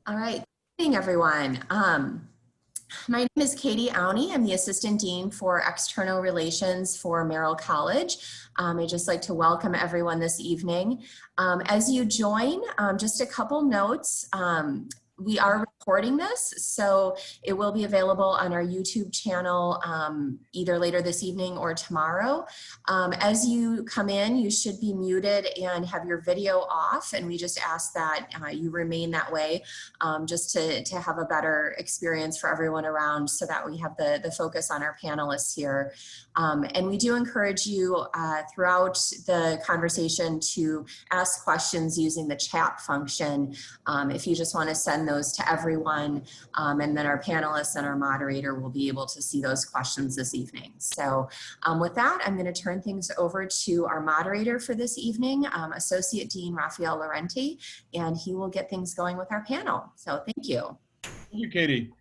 All right, good evening, everyone. My name is Katie Auney. I'm the Assistant Dean for External Relations for Merrill College. I'd just like to welcome everyone this evening. As you join, just a couple notes. We are recording this, so it will be available on our YouTube channel either later this evening or tomorrow. As you come in, you should be muted and have your video off, and we just ask that you remain that way just to have a better experience for everyone around so that we have the focus on our panelists here. And we do encourage you throughout the conversation to ask questions using the chat function if you just want to send those to everyone, and then our panelists and our moderator will be able to see those questions this evening. So with that, I'm going to turn things over to our moderator for this evening, Associate Dean Rafael Lorente, and he will get things going with our panel. So thank you. Thank you, Katie.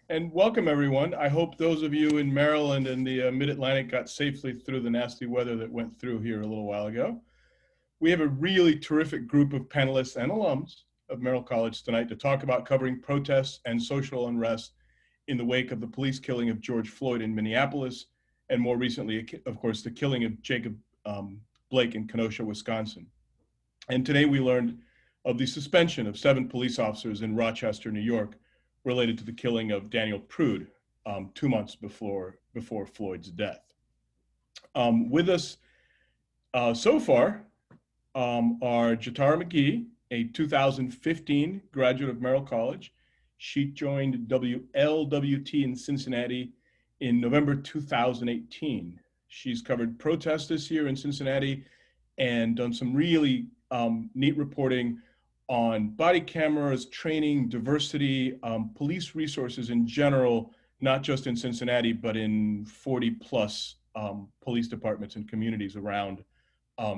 And welcome, everyone. I hope those of you in Maryland and the Mid-Atlantic got safely through the nasty weather that went through here a little while ago. We have a really terrific group of panelists and alums of Merrill College tonight to talk about covering protests and social unrest in the wake of the police killing of George Floyd in Minneapolis, and more recently, of course, the killing of Jacob Blake in Kenosha, Wisconsin. And today we learned of the suspension of 7 police officers in Rochester, New York, related to the killing of Daniel Prude 2 months before Floyd's death. With us so far are Jatara McGee, a 2015 graduate of Merrill College. She joined WLWT in Cincinnati in November 2018. She's covered protests this year in Cincinnati and done some really neat reporting on body cameras, training, diversity, police resources in general, not just in Cincinnati, but in 40 plus police departments and communities around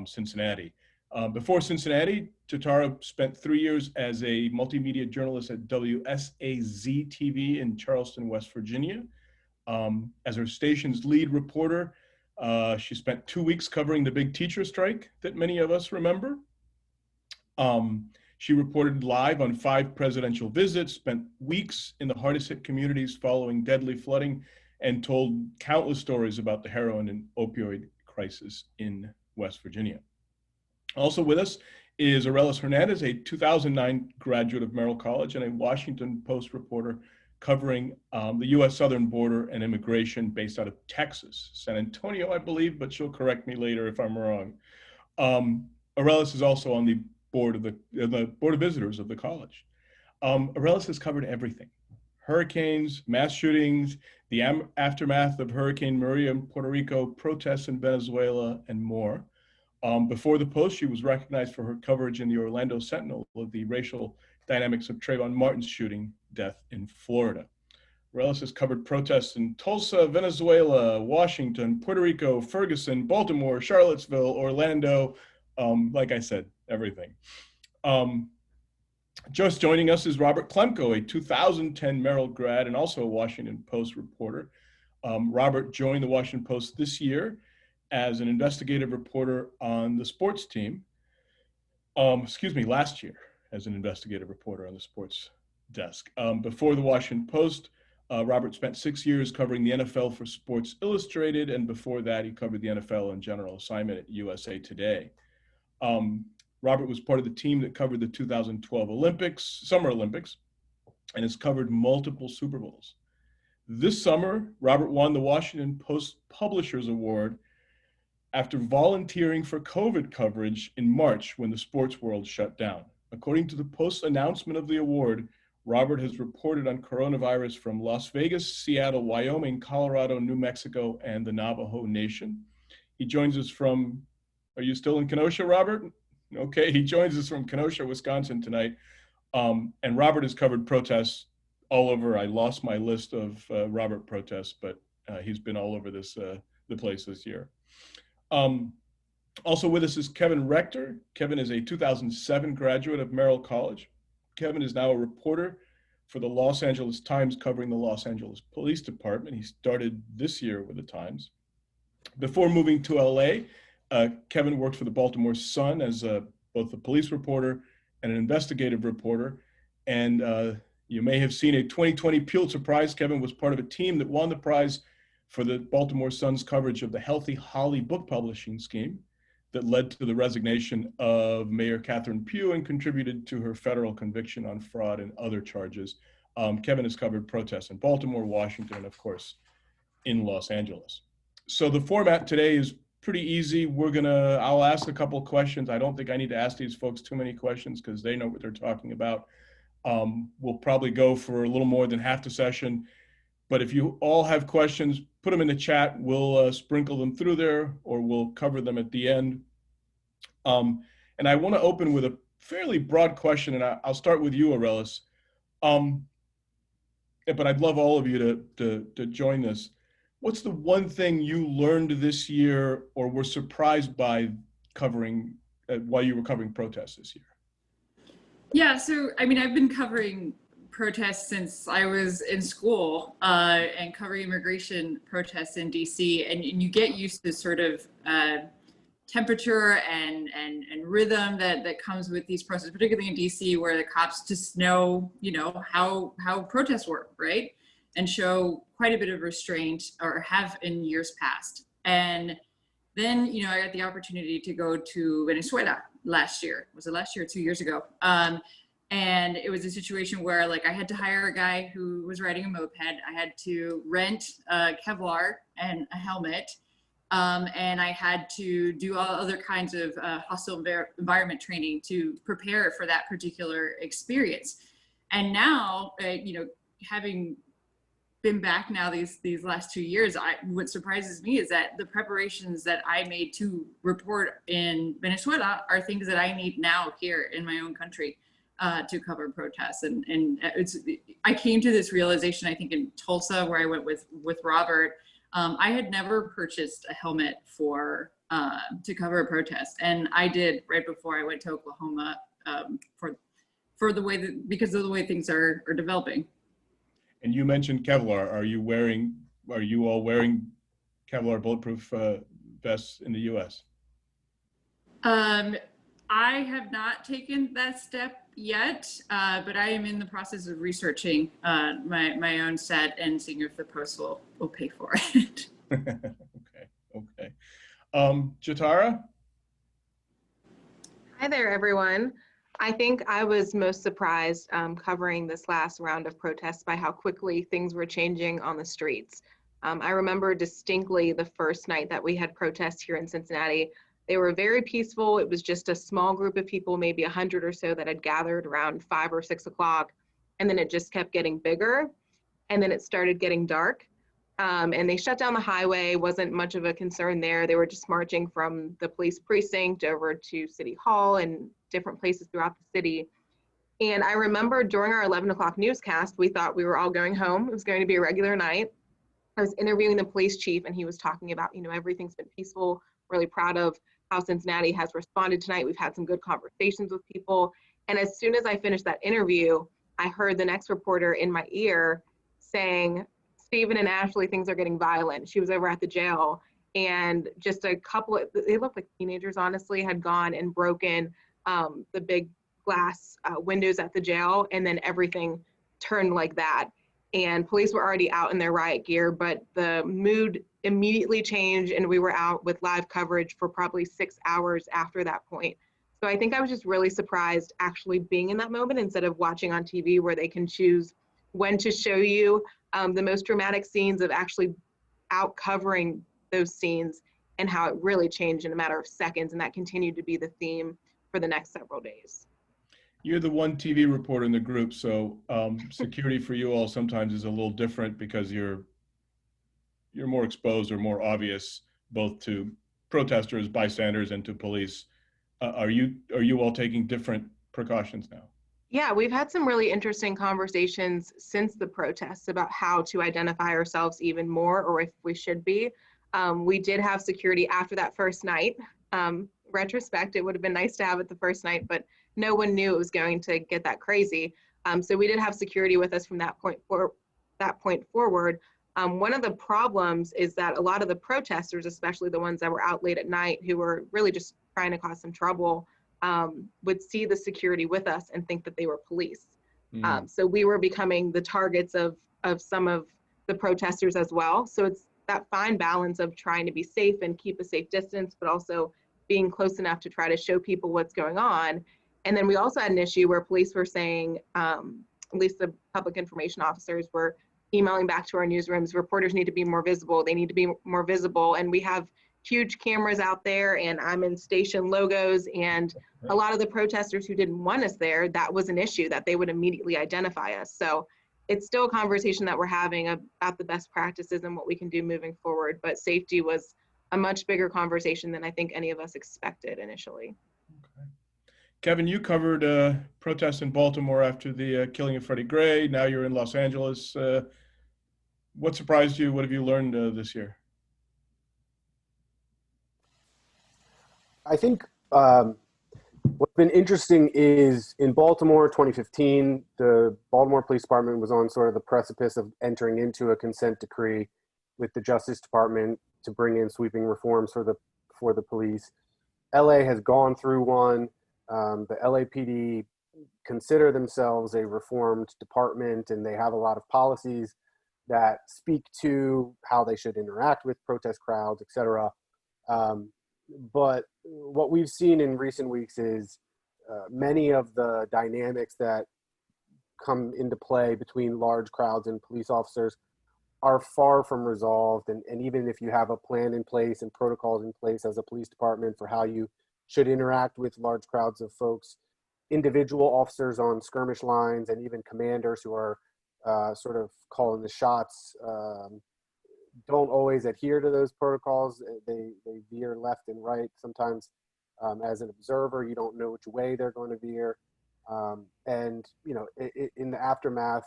Cincinnati. Before Cincinnati, Jatara spent 3 years as a multimedia journalist at WSAZ TV in Charleston, West Virginia. As her station's lead reporter, she spent 2 weeks covering the big teacher strike that many of us remember. She reported live on 5 presidential visits, spent weeks in the hardest hit communities following deadly flooding, and told countless stories about the heroin and opioid crisis in West Virginia. Also with us is Arelis Hernández, a 2009 graduate of Merrill College and a Washington Post reporter covering the US southern border and immigration based out of Texas, San Antonio, I believe, but she'll correct me later if I'm wrong. Arelis is also on the board of visitors of the college. Arelis has covered everything: hurricanes, mass shootings, the aftermath of Hurricane Maria in Puerto Rico, protests in Venezuela, and more. Before the Post, she was recognized for her coverage in the Orlando Sentinel of the racial dynamics of Trayvon Martin's shooting death in Florida. Arelis has covered protests in Tulsa, Venezuela, Washington, Puerto Rico, Ferguson, Baltimore, Charlottesville, Orlando, like I said, everything. Just joining us is Robert Klemko, a 2010 Merrill grad and also a Washington Post reporter. Robert joined the Washington Post this year as an investigative reporter on the sports team. Last year as an investigative reporter on the sports desk. Before the Washington Post, Robert spent 6 years covering the NFL for Sports Illustrated, and before that he covered the NFL on general assignment at USA Today. Robert was part of the team that covered the 2012 Summer Olympics, and has covered multiple Super Bowls. This summer, Robert won the Washington Post Publishers Award after volunteering for COVID coverage in March when the sports world shut down. According to the Post's announcement of the award, Robert has reported on coronavirus from Las Vegas, Seattle, Wyoming, Colorado, New Mexico, and the Navajo Nation. He joins us from, are you still in Kenosha, Robert? Okay, he joins us from Kenosha, Wisconsin tonight. And Robert has covered protests all over. I lost my list of Robert protests, but he's been all over the place this year. Also with us is Kevin Rector. Kevin is a 2007 graduate of Merrill College. Kevin is now a reporter for the Los Angeles Times covering the Los Angeles Police Department. He started this year with the Times. Before moving to LA, Kevin worked for the Baltimore Sun as both a police reporter and an investigative reporter. And You may have seen a 2020 Pulitzer Prize. Kevin was part of a team that won the prize for the Baltimore Sun's coverage of the Healthy Holly book publishing scheme that led to the resignation of Mayor Catherine Pugh and contributed to her federal conviction on fraud and other charges. Kevin has covered protests in Baltimore, Washington, and of course, in Los Angeles. So the format today is pretty easy. I'll ask a couple questions. I don't think I need to ask these folks too many questions because they know what they're talking about. We'll probably go for a little more than half the session, but if you all have questions, put them in the chat. We'll sprinkle them through there, or we'll cover them at the end. And I want to open with a fairly broad question, and I'll start with you, Arelis. But I'd love all of you to join this. What's the one thing you learned this year or were surprised by covering while you were covering protests this year? Yeah, so I mean, I've been covering protests since I was in school and covering immigration protests in DC, and you get used to sort of temperature and rhythm that comes with these protests, particularly in DC, where the cops just know, how protests work, right? And show quite a bit of restraint, or have in years past. And then, I got the opportunity to go to Venezuela last year. Was it last year or 2 years ago? And it was a situation where I had to hire a guy who was riding a moped. I had to rent Kevlar and a helmet. And I had to do all other kinds of hostile environment training to prepare for that particular experience. And now, having been back now these last 2 years, what surprises me is that the preparations that I made to report in Venezuela are things that I need now here in my own country to cover protests. And I came to this realization, I think, in Tulsa, where I went with Robert. I had never purchased a helmet to cover a protest, and I did right before I went to Oklahoma because of the way things are developing. And you mentioned Kevlar. Are you all wearing Kevlar bulletproof vests in the U.S.? I have not taken that step yet, but I am in the process of researching my own set and seeing if the Post will pay for it. Okay. Jatara? Hi there, everyone. I think I was most surprised covering this last round of protests by how quickly things were changing on the streets. I remember distinctly the first night that we had protests here in Cincinnati. They were very peaceful. It was just a small group of people, maybe 100 or so, that had gathered around 5 or 6 o'clock. And then it just kept getting bigger. And then it started getting dark. And they shut down the highway. Wasn't much of a concern there. They were just marching from the police precinct over to City Hall and different places throughout the city. And I remember during our 11 o'clock newscast, we thought we were all going home. It was going to be a regular night. I was interviewing the police chief, and he was talking about, everything's been peaceful. Really proud of how Cincinnati has responded tonight. We've had some good conversations with people. And as soon as I finished that interview, I heard the next reporter in my ear saying, Stephen and Ashley, things are getting violent. She was over at the jail, and just a couple they looked like teenagers, honestly, had gone and broken the big glass windows at the jail, and then everything turned like that. And police were already out in their riot gear, but the mood immediately changed, and we were out with live coverage for probably 6 hours after that point. So I think I was just really surprised actually being in that moment instead of watching on TV, where they can choose when to show you the most dramatic scenes, of actually out covering those scenes, and how it really changed in a matter of seconds. And that continued to be the theme for the next several days. You're the one TV reporter in the group, so security for you all sometimes is a little different because you're more exposed or more obvious both to protesters, bystanders, and to police. Are you all taking different precautions now? Yeah, we've had some really interesting conversations since the protests about how to identify ourselves even more, or if we should be. We did have security after that first night. Retrospect, it would have been nice to have it the first night, but no one knew it was going to get that crazy. So we did have security with us from that point forward. One of the problems is that a lot of the protesters, especially the ones that were out late at night, who were really just trying to cause some trouble, would see the security with us and think that they were police. So we were becoming the targets of some of the protesters as well. So it's that fine balance of trying to be safe and keep a safe distance, but also being close enough to try to show people what's going on. And then we also had an issue where police were saying, at least the public information officers were emailing back to our newsrooms, reporters need to be more visible, they need to be more visible. And we have huge cameras out there, and I'm in station logos, and a lot of the protesters who didn't want us there, that was an issue that they would immediately identify us. So it's still a conversation that we're having about the best practices and what we can do moving forward, but safety was a much bigger conversation than I think any of us expected initially. Okay. Kevin, you covered protests in Baltimore after the killing of Freddie Gray. Now you're in Los Angeles. What surprised you? What have you learned this year? I think what's been interesting is in Baltimore 2015, the Baltimore Police Department was on sort of the precipice of entering into a consent decree with the Justice Department to bring in sweeping reforms for the police. LA has gone through one. The LAPD consider themselves a reformed department, and they have a lot of policies that speak to how they should interact with protest crowds, et cetera. But what we've seen in recent weeks is many of the dynamics that come into play between large crowds and police officers are far from resolved. And even if you have a plan in place and protocols in place as a police department for how you should interact with large crowds of folks, individual officers on skirmish lines and even commanders who are sort of calling the shots don't always adhere to those protocols. They veer left and right. Sometimes as an observer, you don't know which way they're going to veer. And, you know, in the aftermath,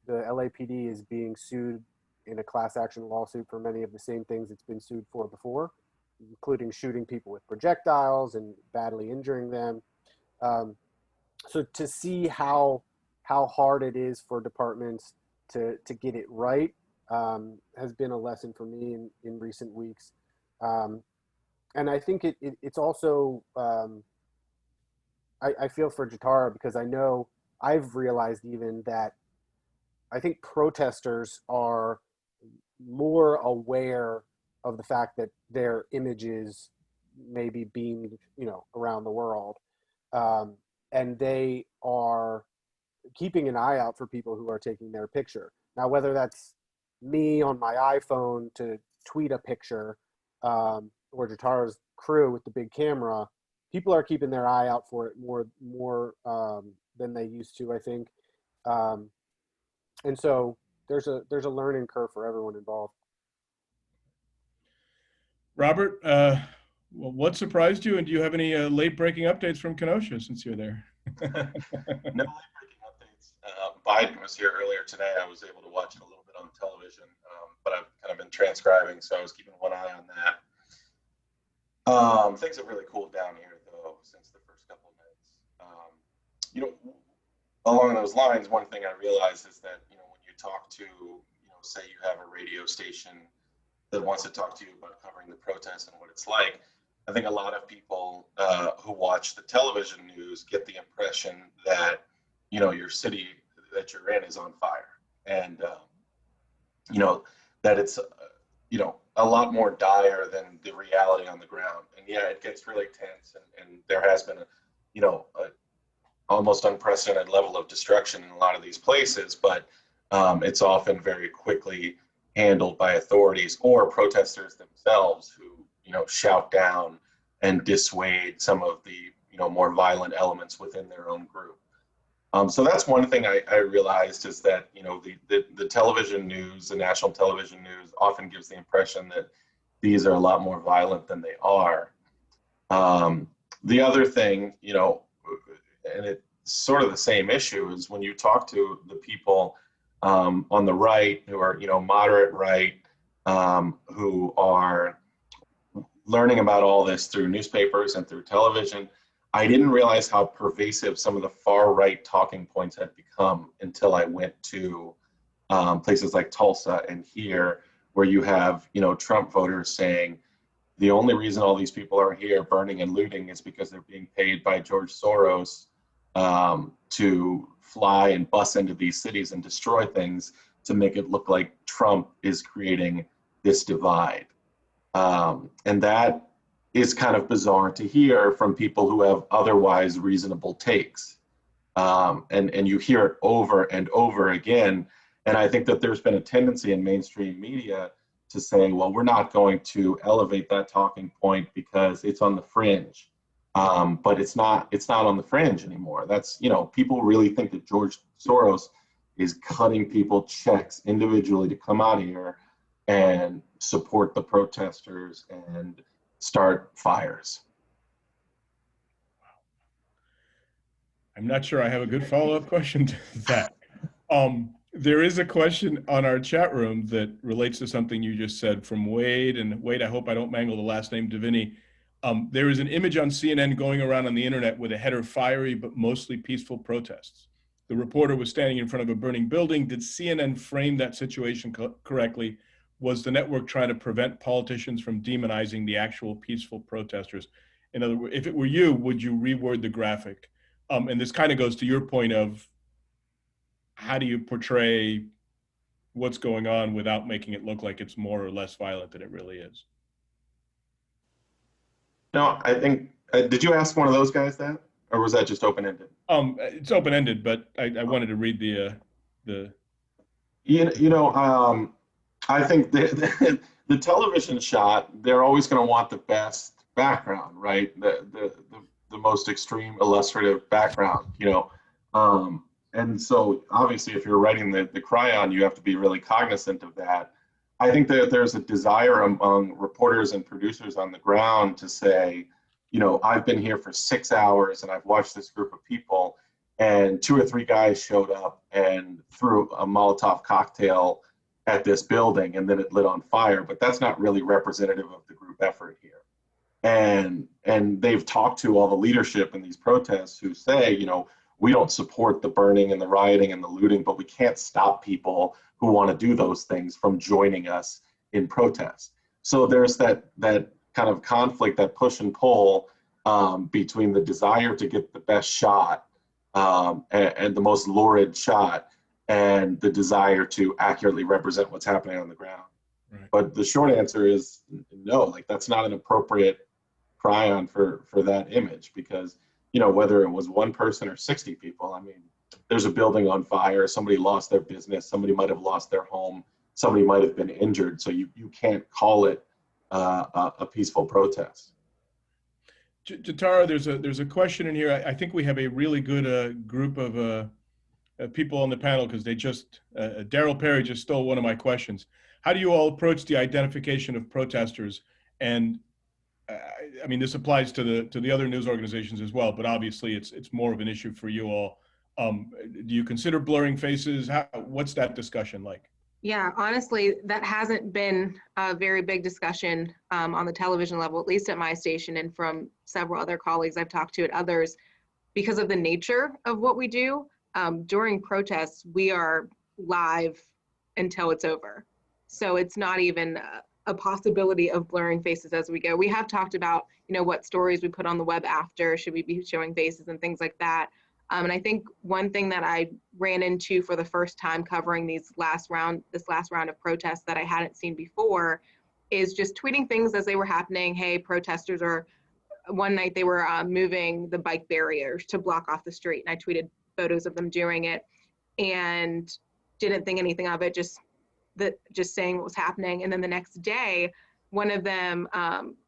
the LAPD is being sued in a class action lawsuit for many of the same things it's been sued for before, including shooting people with projectiles and badly injuring them. So to see how hard it is for departments to get it right has been a lesson for me in recent weeks. And I think it's also, I feel for Jatara because I know I've realized even that I think protesters are more aware of the fact that their images may be beamed, you know, around the world. And they are keeping an eye out for people who are taking their picture. Now, whether that's me on my iPhone to tweet a picture or Jatara's crew with the big camera, people are keeping their eye out for it more than they used to, I think. And so there's a learning curve for everyone involved. Robert, well, what surprised you, and do you have any late-breaking updates from Kenosha since you're there? No late-breaking updates. Biden was here earlier today. I was able to watch it a little bit on television, but I've kind of been transcribing, so I was keeping one eye on that. Things have really cooled down here, though, since the first couple of minutes. You know, along those lines, one thing I realized is that, you know, when you talk to, you know, say you have a radio station that wants to talk to you about covering the protests and what it's like, I think a lot of people who watch the television news get the impression that, you know, your city that you're in is on fire, and you know, that it's you know, a lot more dire than the reality on the ground. And yeah, it gets really tense, and there has been a, you know, almost unprecedented level of destruction in a lot of these places, but it's often very quickly handled by authorities or protesters themselves who, you know, shout down and dissuade some of the, you know, more violent elements within their own group. So that's one thing I realized is that, you know, the television news, the national television news often gives the impression that these are a lot more violent than they are. The other thing, you know, and it's sort of the same issue, is when you talk to the people on the right who are, you know, moderate right, who are learning about all this through newspapers and through television, I didn't realize how pervasive some of the far right talking points had become until I went to places like Tulsa and here, where you have, you know, Trump voters saying the only reason all these people are here burning and looting is because they're being paid by George Soros to fly and bus into these cities and destroy things to make it look like Trump is creating this divide. And that is kind of bizarre to hear from people who have otherwise reasonable takes. And you hear it over and over again. And I think that there's been a tendency in mainstream media to say, well, we're not going to elevate that talking point because it's on the fringe. But it's not on the fringe anymore. That's, people really think that George Soros is cutting people checks individually to come out here and support the protesters and start fires. I'm not sure I have a good follow-up question to that. There is a question on our chat room that relates to something you just said from Wade. And Wade, I hope I don't mangle the last name, Davini. There is an image on CNN going around on the internet with a header, fiery but mostly peaceful protests. The reporter was standing in front of a burning building. Did CNN frame that situation correctly? Was the network trying to prevent politicians from demonizing the actual peaceful protesters? In other words, if it were you, would you reword the graphic? And this kind of goes to your point of how do you portray what's going on without making it look like it's more or less violent than it really is? No, I think, did you ask one of those guys that? Or was that just open-ended? It's open-ended, but I wanted to read the. I think the television shot, they're always going to want the best background, right? The most extreme illustrative background, and so obviously if you're writing the cryon, you have to be really cognizant of that. I think that there's a desire among reporters and producers on the ground to say, I've been here for 6 hours and I've watched this group of people, and 2 or 3 guys showed up and threw a Molotov cocktail at this building and then it lit on fire, but that's not really representative of the group effort here. And they've talked to all the leadership in these protests who say, we don't support the burning and the rioting and the looting, but we can't stop people who want to do those things from joining us in protest. So there's that kind of conflict, that push and pull between the desire to get the best shot and the most lurid shot, and the desire to accurately represent what's happening on the ground. Right. But the short answer is no, that's not an appropriate cryon for that image, because whether it was 1 person or 60 people, there's a building on fire, somebody lost their business, somebody might have lost their home, somebody might have been injured, so you can't call it a peaceful protest. Jatara, there's a question in here. I think we have a really good group of people on the panel, because they just, Daryl Perry just stole one of my questions. How do you all approach the identification of protesters? And this applies to the other news organizations as well, but obviously it's more of an issue for you all. Do you consider blurring faces? What's that discussion like? Yeah, honestly, that hasn't been a very big discussion on the television level, at least at my station, and from several other colleagues I've talked to at others, because of the nature of what we do. During protests, we are live until it's over. So it's not even a possibility of blurring faces as we go. We have talked about, what stories we put on the web after, should we be showing faces and things like that. And I think one thing that I ran into for the first time covering this last round of protests that I hadn't seen before is just tweeting things as they were happening. Hey, protesters are, one night they were moving the bike barriers to block off the street. And I tweeted photos of them doing it and didn't think anything of it, just saying what was happening. And then the next day, one of them,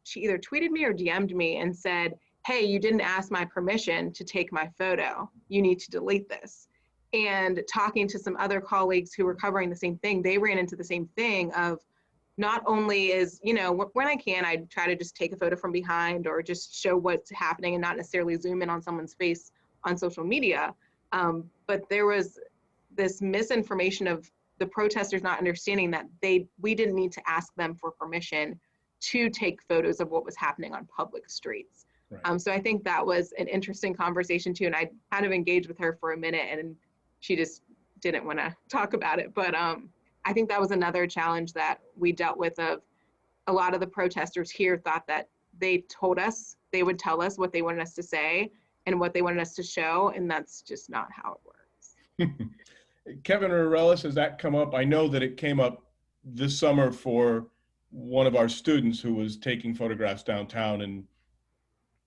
she either tweeted me or DM'd me and said, hey, you didn't ask my permission to take my photo. You need to delete this. And talking to some other colleagues who were covering the same thing, they ran into the same thing of, not only is, when I can, I try to just take a photo from behind or just show what's happening and not necessarily zoom in on someone's face on social media. But there was this misinformation of the protesters not understanding that we didn't need to ask them for permission to take photos of what was happening on public streets. Right. So I think that was an interesting conversation too. And I kind of engaged with her for a minute and she just didn't want to talk about it. But I think that was another challenge that we dealt with. Of a lot of the protesters here thought that they would tell us what they wanted us to say. and what they wanted us to show, and that's just not how it works. Kevin or Arelis, has that come up? I know that it came up this summer for one of our students who was taking photographs downtown, and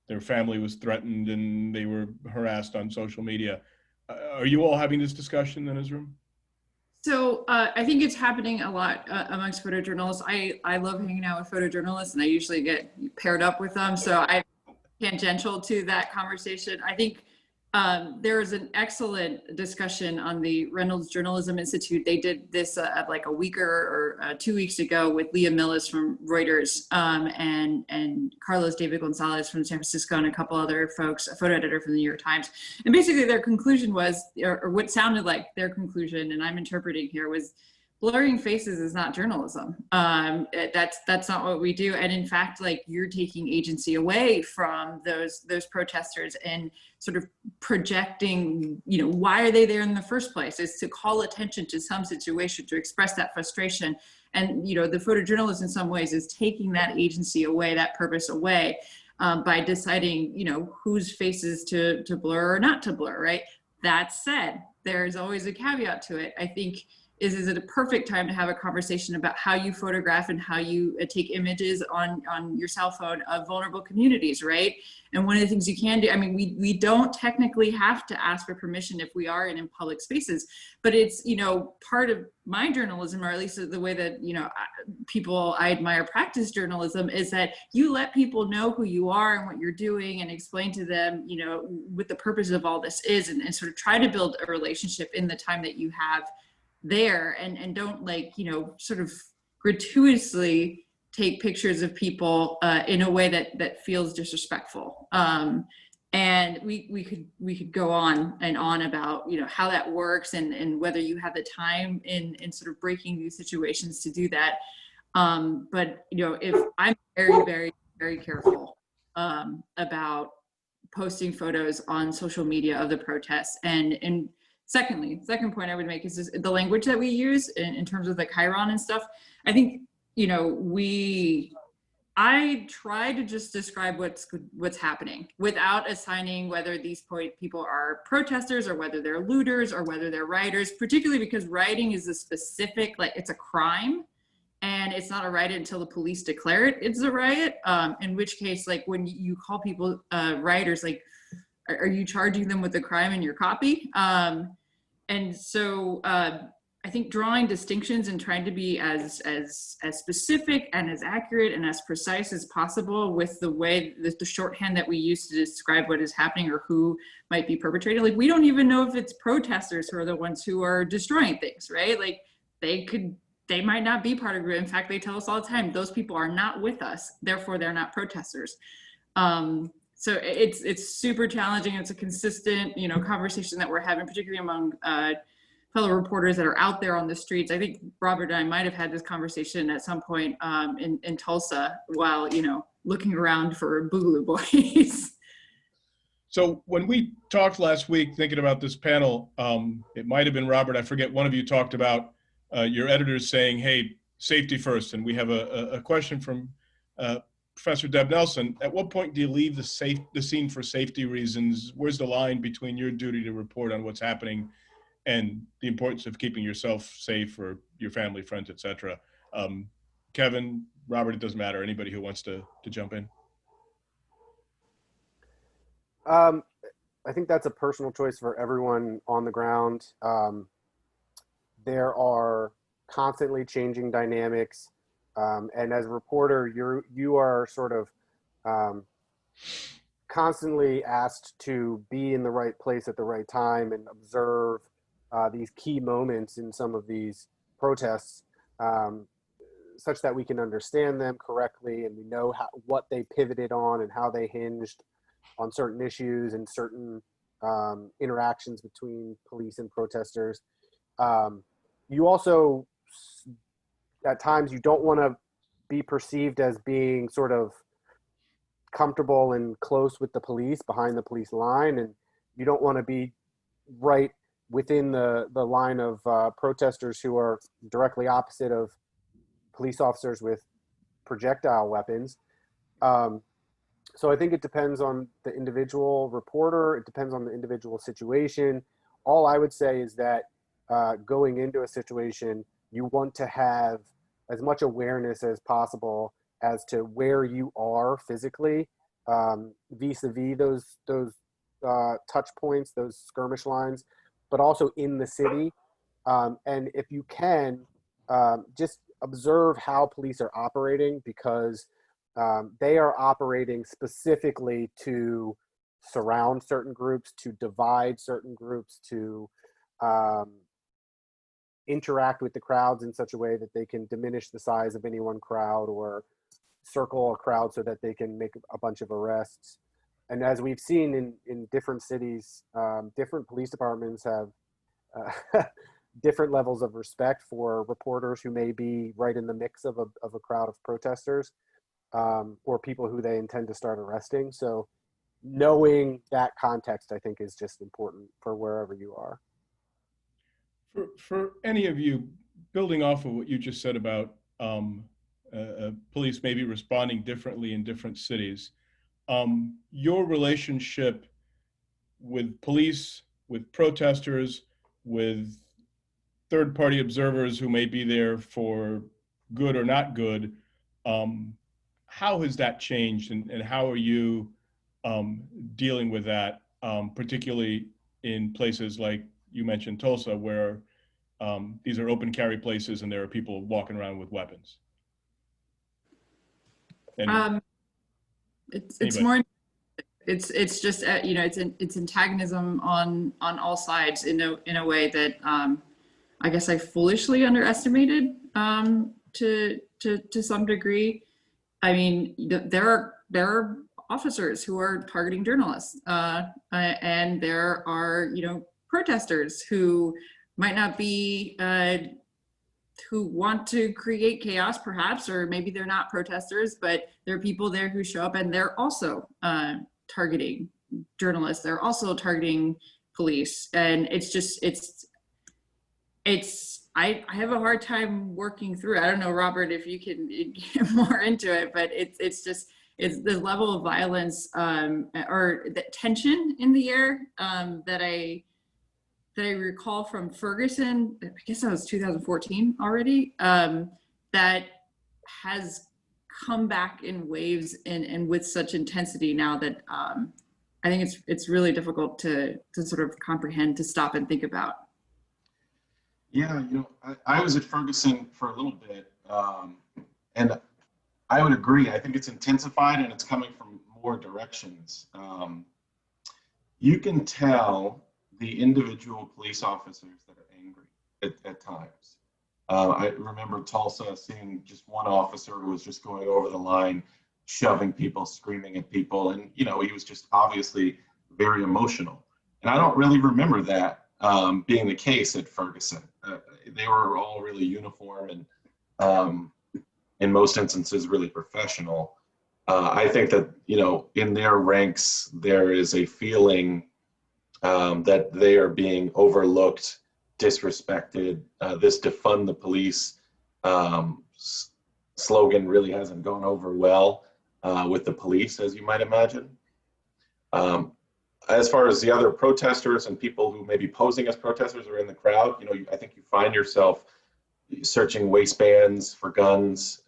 their family was threatened and they were harassed on social media. Are you all having this discussion in his room? So I think it's happening a lot amongst photojournalists. I love hanging out with photojournalists, and I usually get paired up with them. So I'm tangential to that conversation. I think there is an excellent discussion on the Reynolds Journalism Institute. They did this like a week or 2 weeks ago with Leah Millis from Reuters and Carlos David Gonzalez from San Francisco and a couple other folks, a photo editor from the New York Times. And basically their conclusion was, or what sounded like their conclusion, and I'm interpreting here, was blurring faces is not journalism. That's not what we do. And in fact, like, you're taking agency away from those protesters and sort of projecting, you know, why are they there in the first place? Is to call attention to some situation, to express that frustration. And, you know, the photojournalist in some ways is taking that agency away, that purpose away, by deciding, you know, whose faces to blur or not to blur, right? That said, there's always a caveat to it. I think, is it a perfect time to have a conversation about how you photograph and how you take images on your cell phone of vulnerable communities, right? And one of the things you can do, I mean, we don't technically have to ask for permission if we are in public spaces, but it's, you know, part of my journalism, or at least the way that, you know, people I admire practice journalism, is that you let people know who you are and what you're doing and explain to them, you know, what the purpose of all this is, and sort of try to build a relationship in the time that you have there, and don't, like, you know, sort of gratuitously take pictures of people in a way that feels disrespectful. And we could go on and on about, you know, how that works and whether you have the time in sort of breaking these situations to do that. But, you know, if I'm very, very, very careful about posting photos on social media of the protests. And second point I would make is the language that we use in terms of the Chiron and stuff. I think, you know, I try to just describe what's happening without assigning whether these people are protesters or whether they're looters or whether they're rioters, particularly because rioting is a specific, like, it's a crime, and it's not a riot until the police declare it's a riot, in which case, like, when you call people rioters, like, are you charging them with a crime in your copy? And so I think drawing distinctions and trying to be as specific and as accurate and as precise as possible with the way the shorthand that we use to describe what is happening or who might be perpetrating. Like, we don't even know if it's protesters who are the ones who are destroying things, right? Like, they might not be part of it. In fact, they tell us all the time, those people are not with us, therefore they're not protesters. So it's super challenging. It's a consistent, you know, conversation that we're having, particularly among fellow reporters that are out there on the streets. I think Robert and I might have had this conversation at some point in Tulsa while, you know, looking around for Boogaloo Boys. So when we talked last week, thinking about this panel, it might have been Robert, I forget, one of you talked about your editors saying, hey, safety first. And we have a question from Professor Deb Nelson. At what point do you leave the scene for safety reasons? Where's the line between your duty to report on what's happening and the importance of keeping yourself safe or your family, friends, etc.? Kevin, Robert, it doesn't matter. Anybody who wants to jump in. I think that's a personal choice for everyone on the ground. There are constantly changing dynamics. And as a reporter, you are sort of constantly asked to be in the right place at the right time and observe these key moments in some of these protests, such that we can understand them correctly and we know what they pivoted on and how they hinged on certain issues and certain interactions between police and protesters. You also, at times, you don't want to be perceived as being sort of comfortable and close with the police, behind the police line, and you don't want to be right within the line of protesters who are directly opposite of police officers with projectile weapons. So I think it depends on the individual reporter. It depends on the individual situation. All I would say is that going into a situation, you want to have as much awareness as possible as to where you are physically, vis-a-vis those touch points, those skirmish lines, but also in the city. And if you can, just observe how police are operating, because they are operating specifically to surround certain groups, to divide certain groups, to interact with the crowds in such a way that they can diminish the size of any one crowd or circle a crowd so that they can make a bunch of arrests. And as we've seen in different cities, different police departments have different levels of respect for reporters who may be right in the mix of a crowd of protesters, or people who they intend to start arresting. So knowing that context, I think, is just important for wherever you are. For any of you, building off of what you just said about police maybe responding differently in different cities, your relationship with police, with protesters, with third-party observers who may be there for good or not good, how has that changed, and how are you dealing with that, particularly in places like you mentioned Tulsa, where these are open carry places and there are people walking around with weapons? It's more, it's just you know, it's antagonism on all sides in a way that I guess I foolishly underestimated to some degree. I mean, there are officers who are targeting journalists, and there are, you know, protesters who might not be, who want to create chaos perhaps, or maybe they're not protesters, but there are people there who show up and they're also targeting journalists. They're also targeting police. And it's just, I have a hard time working through it. I don't know, Robert, if you can get more into it, but it's the level of violence or the tension in the air that I recall from Ferguson. I guess that was 2014 already. That has come back in waves and with such intensity now that I think it's really difficult to sort of comprehend, to stop and think about. Yeah, you know, I was at Ferguson for a little bit, and I would agree. I think it's intensified and it's coming from more directions. You can tell the individual police officers that are angry at times. I remember Tulsa seeing just one officer who was just going over the line, shoving people, screaming at people, and you know, he was just obviously very emotional. And I don't really remember that being the case at Ferguson. They were all really uniform and in most instances really professional. I think that, you know, in their ranks there is a feeling that they are being overlooked, disrespected. This defund the police slogan really hasn't gone over well with the police, as you might imagine. As far as the other protesters and people who may be posing as protesters or in the crowd, you know, I think you find yourself searching waistbands for guns,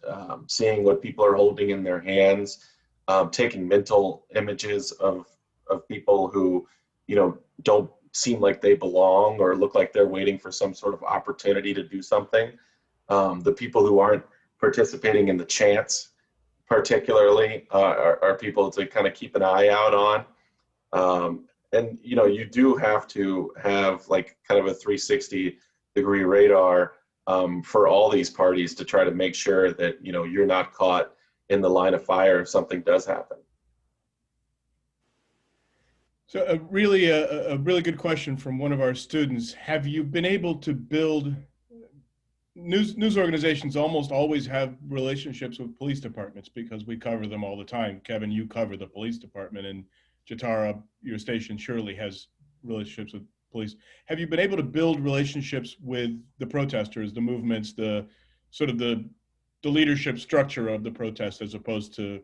seeing what people are holding in their hands, taking mental images of people who, you know, don't seem like they belong or look like they're waiting for some sort of opportunity to do something. The people who aren't participating in the chants particularly are people to kind of keep an eye out on. And, you know, you do have to have like kind of a 360-degree radar for all these parties to try to make sure that, you know, you're not caught in the line of fire if something does happen. So a really good question from one of our students. Have you been able to build, news organizations almost always have relationships with police departments because we cover them all the time. Kevin, you cover the police department, and Jatara, your station surely has relationships with police. Have you been able to build relationships with the protesters, the movements, the sort of the leadership structure of the protest, as opposed to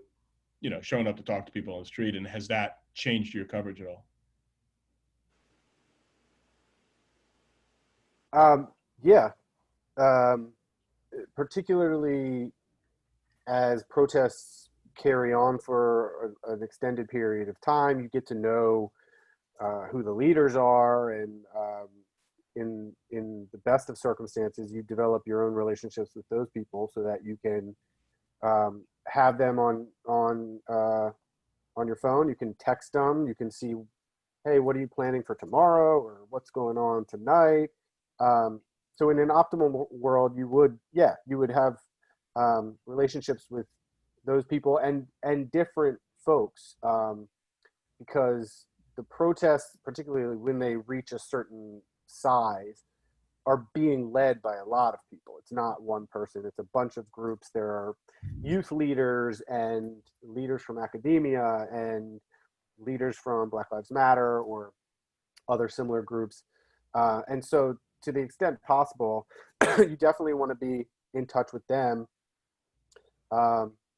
you know, showing up to talk to people on the street, and has that changed your coverage at all? Yeah, particularly as protests carry on for an extended period of time, you get to know who the leaders are, and in the best of circumstances, you develop your own relationships with those people so that you can have them on your phone. You can text them. You can see, hey, what are you planning for tomorrow, or what's going on tonight? So in an optimal world, you would have relationships with those people and different folks, because the protests, particularly when they reach a certain size, are being led by a lot of people. It's not one person, it's a bunch of groups. There are youth leaders and leaders from academia and leaders from Black Lives Matter or other similar groups. And so to the extent possible, you definitely want to be in touch with them.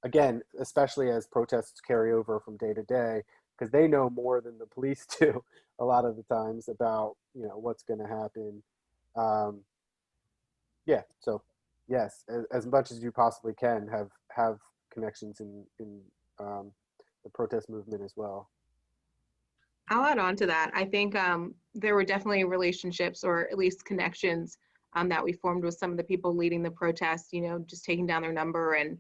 Again, especially as protests carry over from day to day, because they know more than the police do a lot of the times about, you know, what's going to happen. Yeah, so yes, as much as you possibly can, have connections in the protest movement as well. I'll add on to that. I think there were definitely relationships, or at least connections, that we formed with some of the people leading the protest, you know, just taking down their number and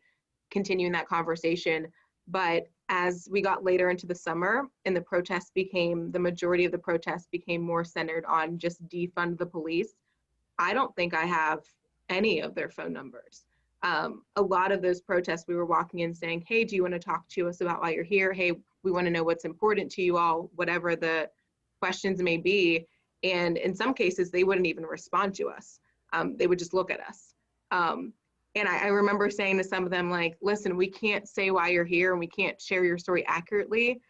continuing that conversation. But as we got later into the summer and the majority of the protests became more centered on just defund the police, I don't think I have any of their phone numbers. A lot of those protests, we were walking in saying, hey, do you want to talk to us about why you're here? Hey, we want to know what's important to you all, whatever the questions may be. And in some cases, they wouldn't even respond to us. They would just look at us. And I remember saying to some of them, like, listen, we can't say why you're here and we can't share your story accurately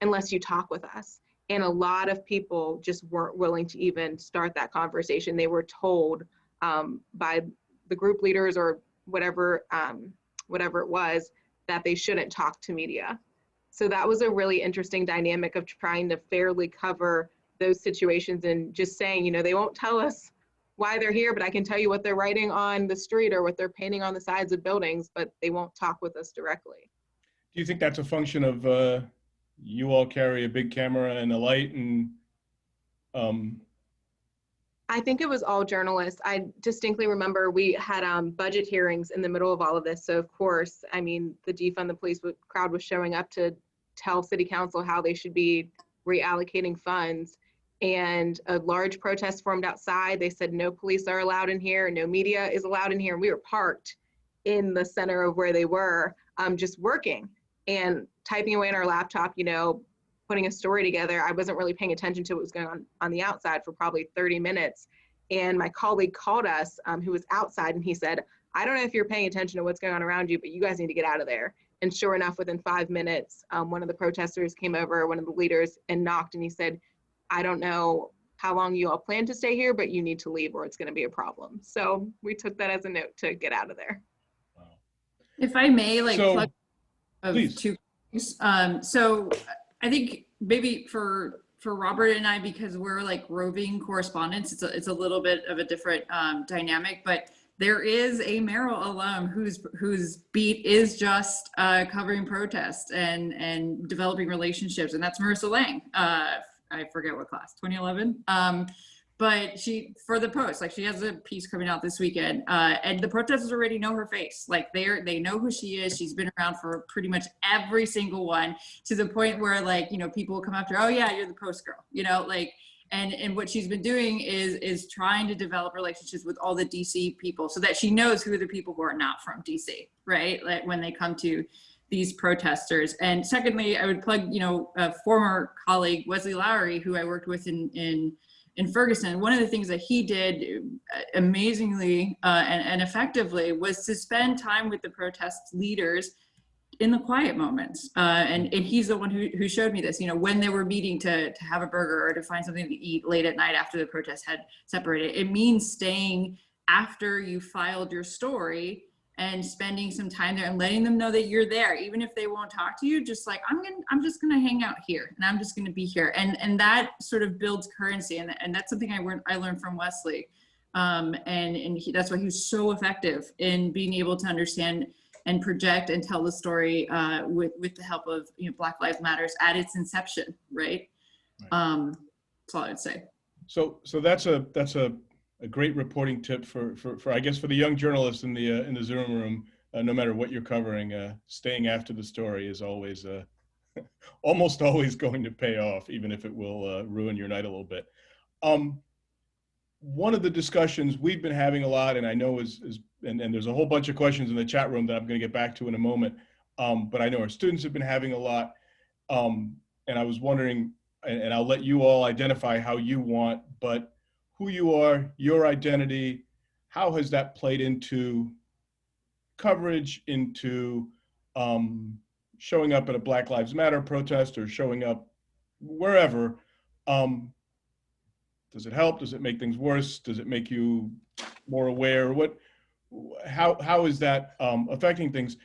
unless you talk with us. And a lot of people just weren't willing to even start that conversation. They were told by the group leaders or whatever it was, that they shouldn't talk to media. So that was a really interesting dynamic of trying to fairly cover those situations and just saying, you know, they won't tell us why they're here, but I can tell you what they're writing on the street or what they're painting on the sides of buildings, but they won't talk with us directly. Do you think that's a function of you all carry a big camera and a light, and I think it was all journalists. I distinctly remember we had budget hearings in the middle of all of this. So of course, I mean, the defund the police crowd was showing up to tell city council how they should be reallocating funds. And a large protest formed outside. They said no police are allowed in here, no media is allowed in here. And we were parked in the center of where they were, just working and typing away on our laptop, you know, putting a story together. I wasn't really paying attention to what was going on the outside for probably 30 minutes. And my colleague called us, who was outside, and he said, I don't know if you're paying attention to what's going on around you, but you guys need to get out of there. And sure enough, within 5 minutes, one of the protesters came over, one of the leaders, and knocked, and he said, I don't know how long you all plan to stay here, but you need to leave or it's going to be a problem. So we took that as a note to get out of there. wow. If I may, like, So, plug of please. two things. So I think maybe for Robert and I, because we're like roving correspondents, it's a little bit of a different dynamic, but there is a Merrill alum whose beat is just covering protests and developing relationships, and that's Marissa Lang. I forget what class, 2011. But she, for the Post, like, she has a piece coming out this weekend, and the protesters already know her face. Like, they know who she is. She's been around for pretty much every single one, to the point where, like, you know, people will come up to her, oh yeah, you're the Post girl, you know, like, and what she's been doing is trying to develop relationships with all the DC people so that she knows who are the people who are not from DC, right? Like, when they come to these protesters. And secondly, I would plug, you know, a former colleague, Wesley Lowery, who I worked with in Ferguson. One of the things that he did amazingly and effectively was to spend time with the protest leaders in the quiet moments. And he's the one who showed me this, you know, when they were meeting to have a burger or to find something to eat late at night after the protest had separated. It means staying after you filed your story and spending some time there and letting them know that you're there, even if they won't talk to you, just like, I'm just gonna hang out here and I'm just gonna be here. And that sort of builds currency. And that's something I learned from Wesley. That's why he was so effective in being able to understand and project and tell the story with the help of Black Lives Matters at its inception, right? That's all I would say. So that's a great reporting tip for I guess for the young journalists in the Zoom room. No matter what you're covering, staying after the story is always almost always going to pay off, even if it will ruin your night a little bit. One of the discussions we've been having a lot, and I know and there's a whole bunch of questions in the chat room that I'm going to get back to in a moment, but I know our students have been having a lot, and I was wondering, and I'll let you all identify how you want, but who you are, your identity, how has that played into coverage, into showing up at a Black Lives Matter protest or showing up wherever? Does it help? Does it make things worse? Does it make you more aware? How is that affecting things?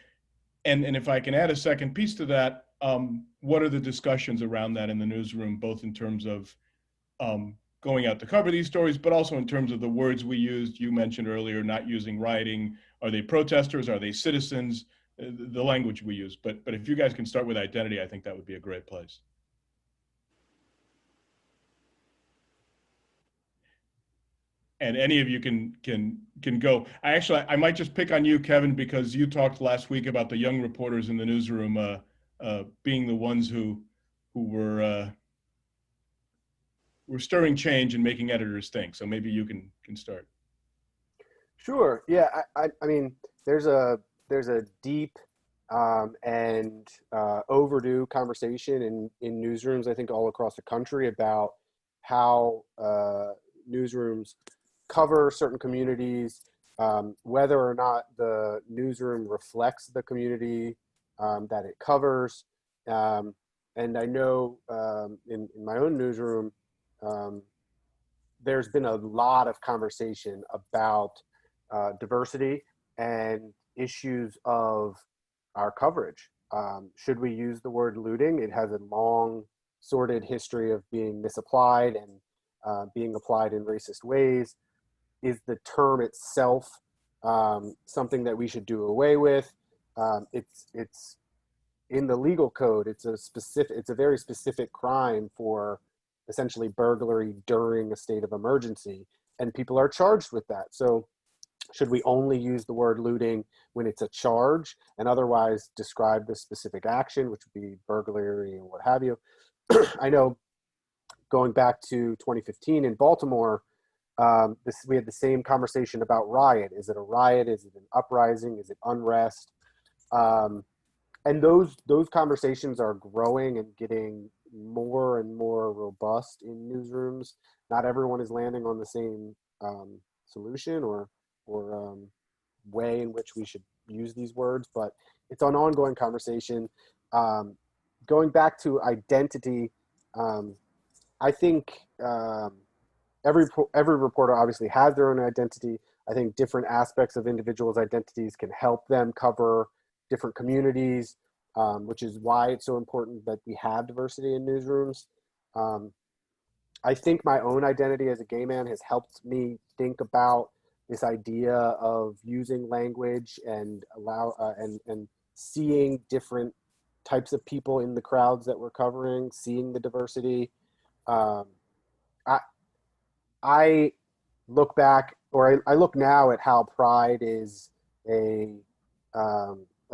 And if I can add a second piece to that, what are the discussions around that in the newsroom, both in terms of going out to cover these stories, but also in terms of the words we used? You mentioned earlier, not using rioting. Are they protesters? Are they citizens? The language we use. But if you guys can start with identity, I think that would be a great place. And any of you can go. I might just pick on you, Kevin, because you talked last week about the young reporters in the newsroom being the ones who were stirring change and making editors think. So maybe you can start. Sure. Yeah. I mean, there's a deep and overdue conversation in newsrooms, I think, all across the country about how newsrooms cover certain communities, whether or not the newsroom reflects the community that it covers. And I know in my own newsroom, there's been a lot of conversation about diversity and issues of our coverage. Should we use the word looting? It has a long, sordid history of being misapplied and being applied in racist ways. Is the term itself something that we should do away with? It's in the legal code. It's a very specific crime for essentially burglary during a state of emergency, and people are charged with that. So should we only use the word looting when it's a charge and otherwise describe the specific action, which would be burglary and what have you? I know going back to 2015 in Baltimore, we had the same conversation about riot. Is it a riot? Is it an uprising? Is it unrest? And those conversations are growing and getting more and more robust in newsrooms. Not everyone is landing on the same solution or way in which we should use these words, but it's an ongoing conversation. Going back to identity, I think every reporter obviously has their own identity. I think different aspects of individuals' identities can help them cover different communities, which is why it's so important that we have diversity in newsrooms. I think my own identity as a gay man has helped me think about this idea of using language and and seeing different types of people in the crowds that we're covering, seeing the diversity. I look back, or I look now at how Pride is a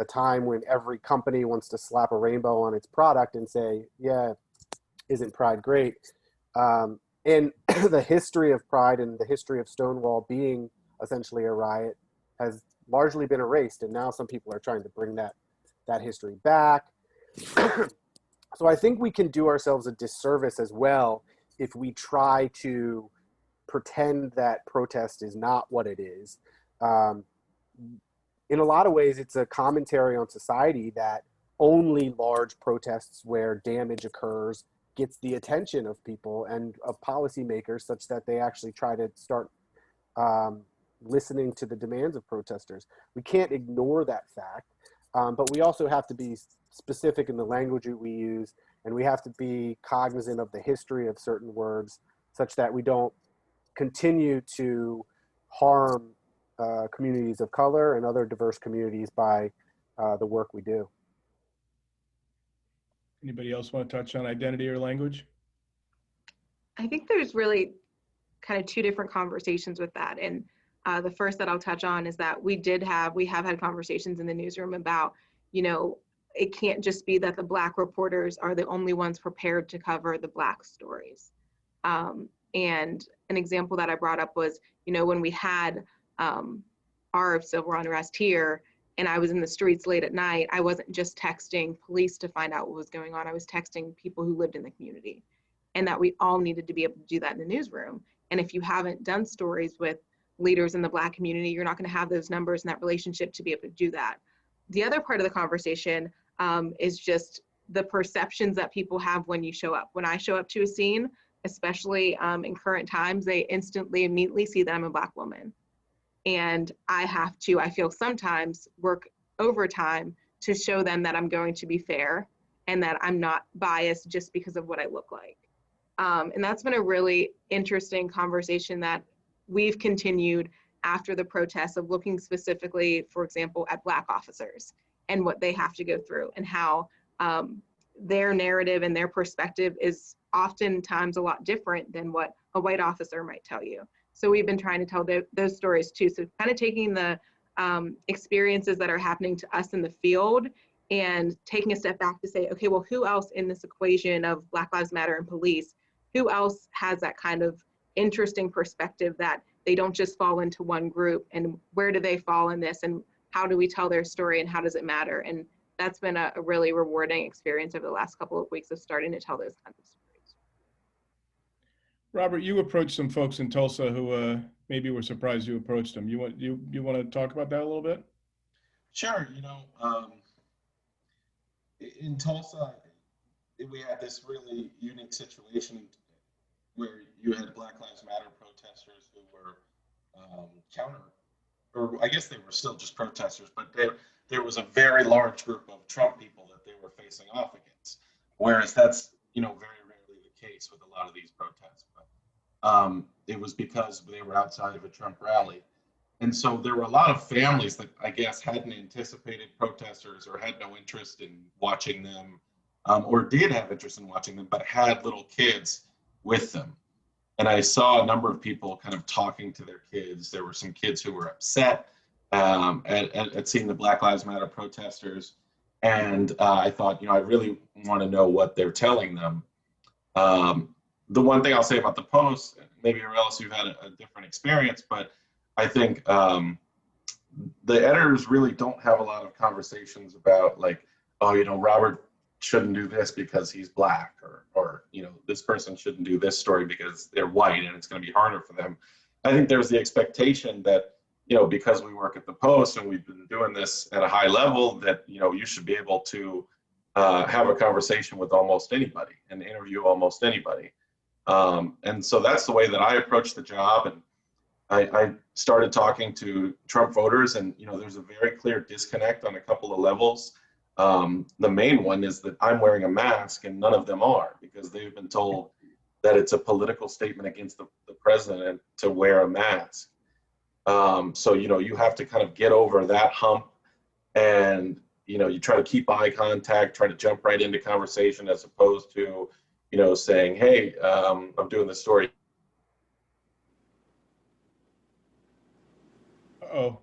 time when every company wants to slap a rainbow on its product and say, yeah, isn't Pride great? And the history of Pride and the history of Stonewall being essentially a riot has largely been erased. And now some people are trying to bring that history back. So I think we can do ourselves a disservice as well if we try to pretend that protest is not what it is. In a lot of ways, it's a commentary on society that only large protests where damage occurs gets the attention of people and of policymakers, such that they actually try to start listening to the demands of protesters. We can't ignore that fact, but we also have to be specific in the language that we use, and we have to be cognizant of the history of certain words such that we don't continue to harm communities of color and other diverse communities by the work we do. Anybody else want to touch on identity or language? I think there's really kind of two different conversations with that. And the first that I'll touch on is that we have had conversations in the newsroom about, you know, it can't just be that the Black reporters are the only ones prepared to cover the Black stories. And an example that I brought up was, you know, when we had our civil unrest here, and I was in the streets late at night, I wasn't just texting police to find out what was going on. I was texting people who lived in the community, and that we all needed to be able to do that in the newsroom. And if you haven't done stories with leaders in the Black community, you're not going to have those numbers and that relationship to be able to do that. The other part of the conversation is just the perceptions that people have when you show up. When I show up to a scene, especially in current times, they immediately see that I'm a Black woman. And I feel sometimes work overtime to show them that I'm going to be fair and that I'm not biased just because of what I look like. And that's been a really interesting conversation that we've continued after the protests, of looking specifically, for example, at Black officers and what they have to go through, and how their narrative and their perspective is oftentimes a lot different than what a white officer might tell you. So we've been trying to tell those stories too. So kind of taking the experiences that are happening to us in the field and taking a step back to say, okay, well, who else in this equation of Black Lives Matter and police, who else has that kind of interesting perspective that they don't just fall into one group, and where do they fall in this, and how do we tell their story, and how does it matter? And that's been a really rewarding experience over the last couple of weeks of starting to tell those kinds of stories. Robert, you approached some folks in Tulsa who maybe were surprised you approached them. You want to talk about that a little bit? Sure. You know, in Tulsa, we had this really unique situation where you had Black Lives Matter protesters who were or I guess they were still just protesters, but there was a very large group of Trump people that they were facing off against. Whereas that's, you know, very rarely the case with a lot of these protests. But it was because they were outside of a Trump rally. And so there were a lot of families that I guess hadn't anticipated protesters or had no interest in watching them, or did have interest in watching them, but had little kids with them. And I saw a number of people kind of talking to their kids. There were some kids who were upset at seeing the Black Lives Matter protesters. And I thought, you know, I really want to know what they're telling them. The one thing I'll say about the Post, maybe Arelis, you've had a different experience, but I think the editors really don't have a lot of conversations about, like, oh, you know, Robert shouldn't do this because he's Black, or you know, this person shouldn't do this story because they're white and it's going to be harder for them. I think there's the expectation that, you know, because we work at the Post and we've been doing this at a high level, that, you know, you should be able to have a conversation with almost anybody and interview almost anybody. And so that's the way that I approach the job. And I started talking to Trump voters, and, you know, there's a very clear disconnect on a couple of levels. The main one is that I'm wearing a mask and none of them are, because they've been told that it's a political statement against the president to wear a mask. So, you know, you have to kind of get over that hump, and, you know, you try to keep eye contact, try to jump right into conversation, as opposed to, you know, saying, hey, I'm doing this story. Uh-oh,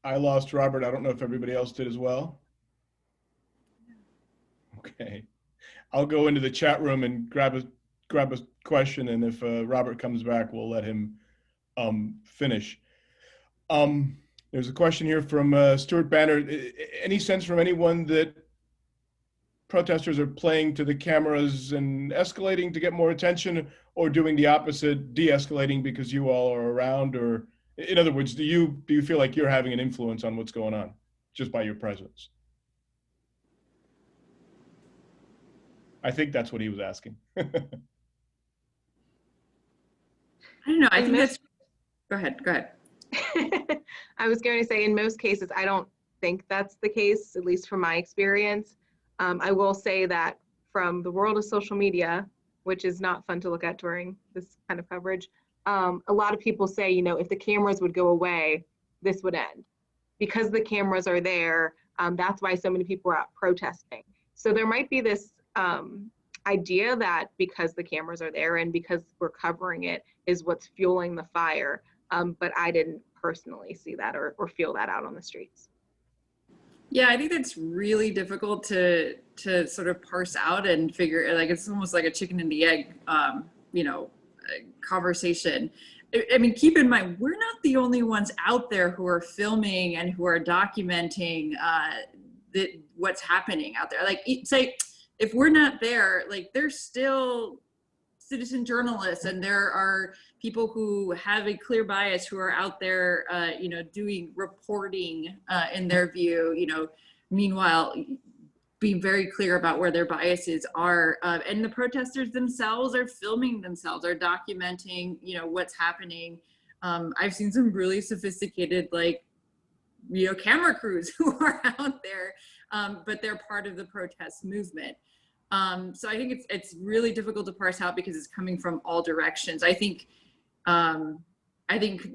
I lost Robert. I don't know if everybody else did as well. Okay, I'll go into the chat room and grab a question, and if Robert comes back, we'll let him finish. There's a question here from Stuart Banner. Any sense from anyone that protesters are playing to the cameras and escalating to get more attention, or doing the opposite, de-escalating because you all are around? Or, in other words, do you feel like you're having an influence on what's going on just by your presence? I think that's what he was asking. I don't know. I think that's, go ahead. I was going to say, in most cases, I don't think that's the case, at least from my experience. I will say that from the world of social media, which is not fun to look at during this kind of coverage, a lot of people say, you know, if the cameras would go away, this would end. Because the cameras are there, that's why so many people are out protesting. So there might be this idea that because the cameras are there and because we're covering it is what's fueling the fire. But I didn't personally see that or feel that out on the streets. Yeah, I think that's really difficult to sort of parse out and figure, like, it's almost like a chicken and the egg, you know, conversation. I mean, keep in mind, we're not the only ones out there who are filming and who are documenting what's happening out there. Like, say, if we're not there, like, there's still citizen journalists, and there are people who have a clear bias who are out there, you know, doing reporting in their view, you know, meanwhile, being very clear about where their biases are. And the protesters themselves are filming themselves, are documenting, you know, what's happening. I've seen some really sophisticated, like, you know, camera crews who are out there, but they're part of the protest movement. So I think it's really difficult to parse out because it's coming from all directions. I think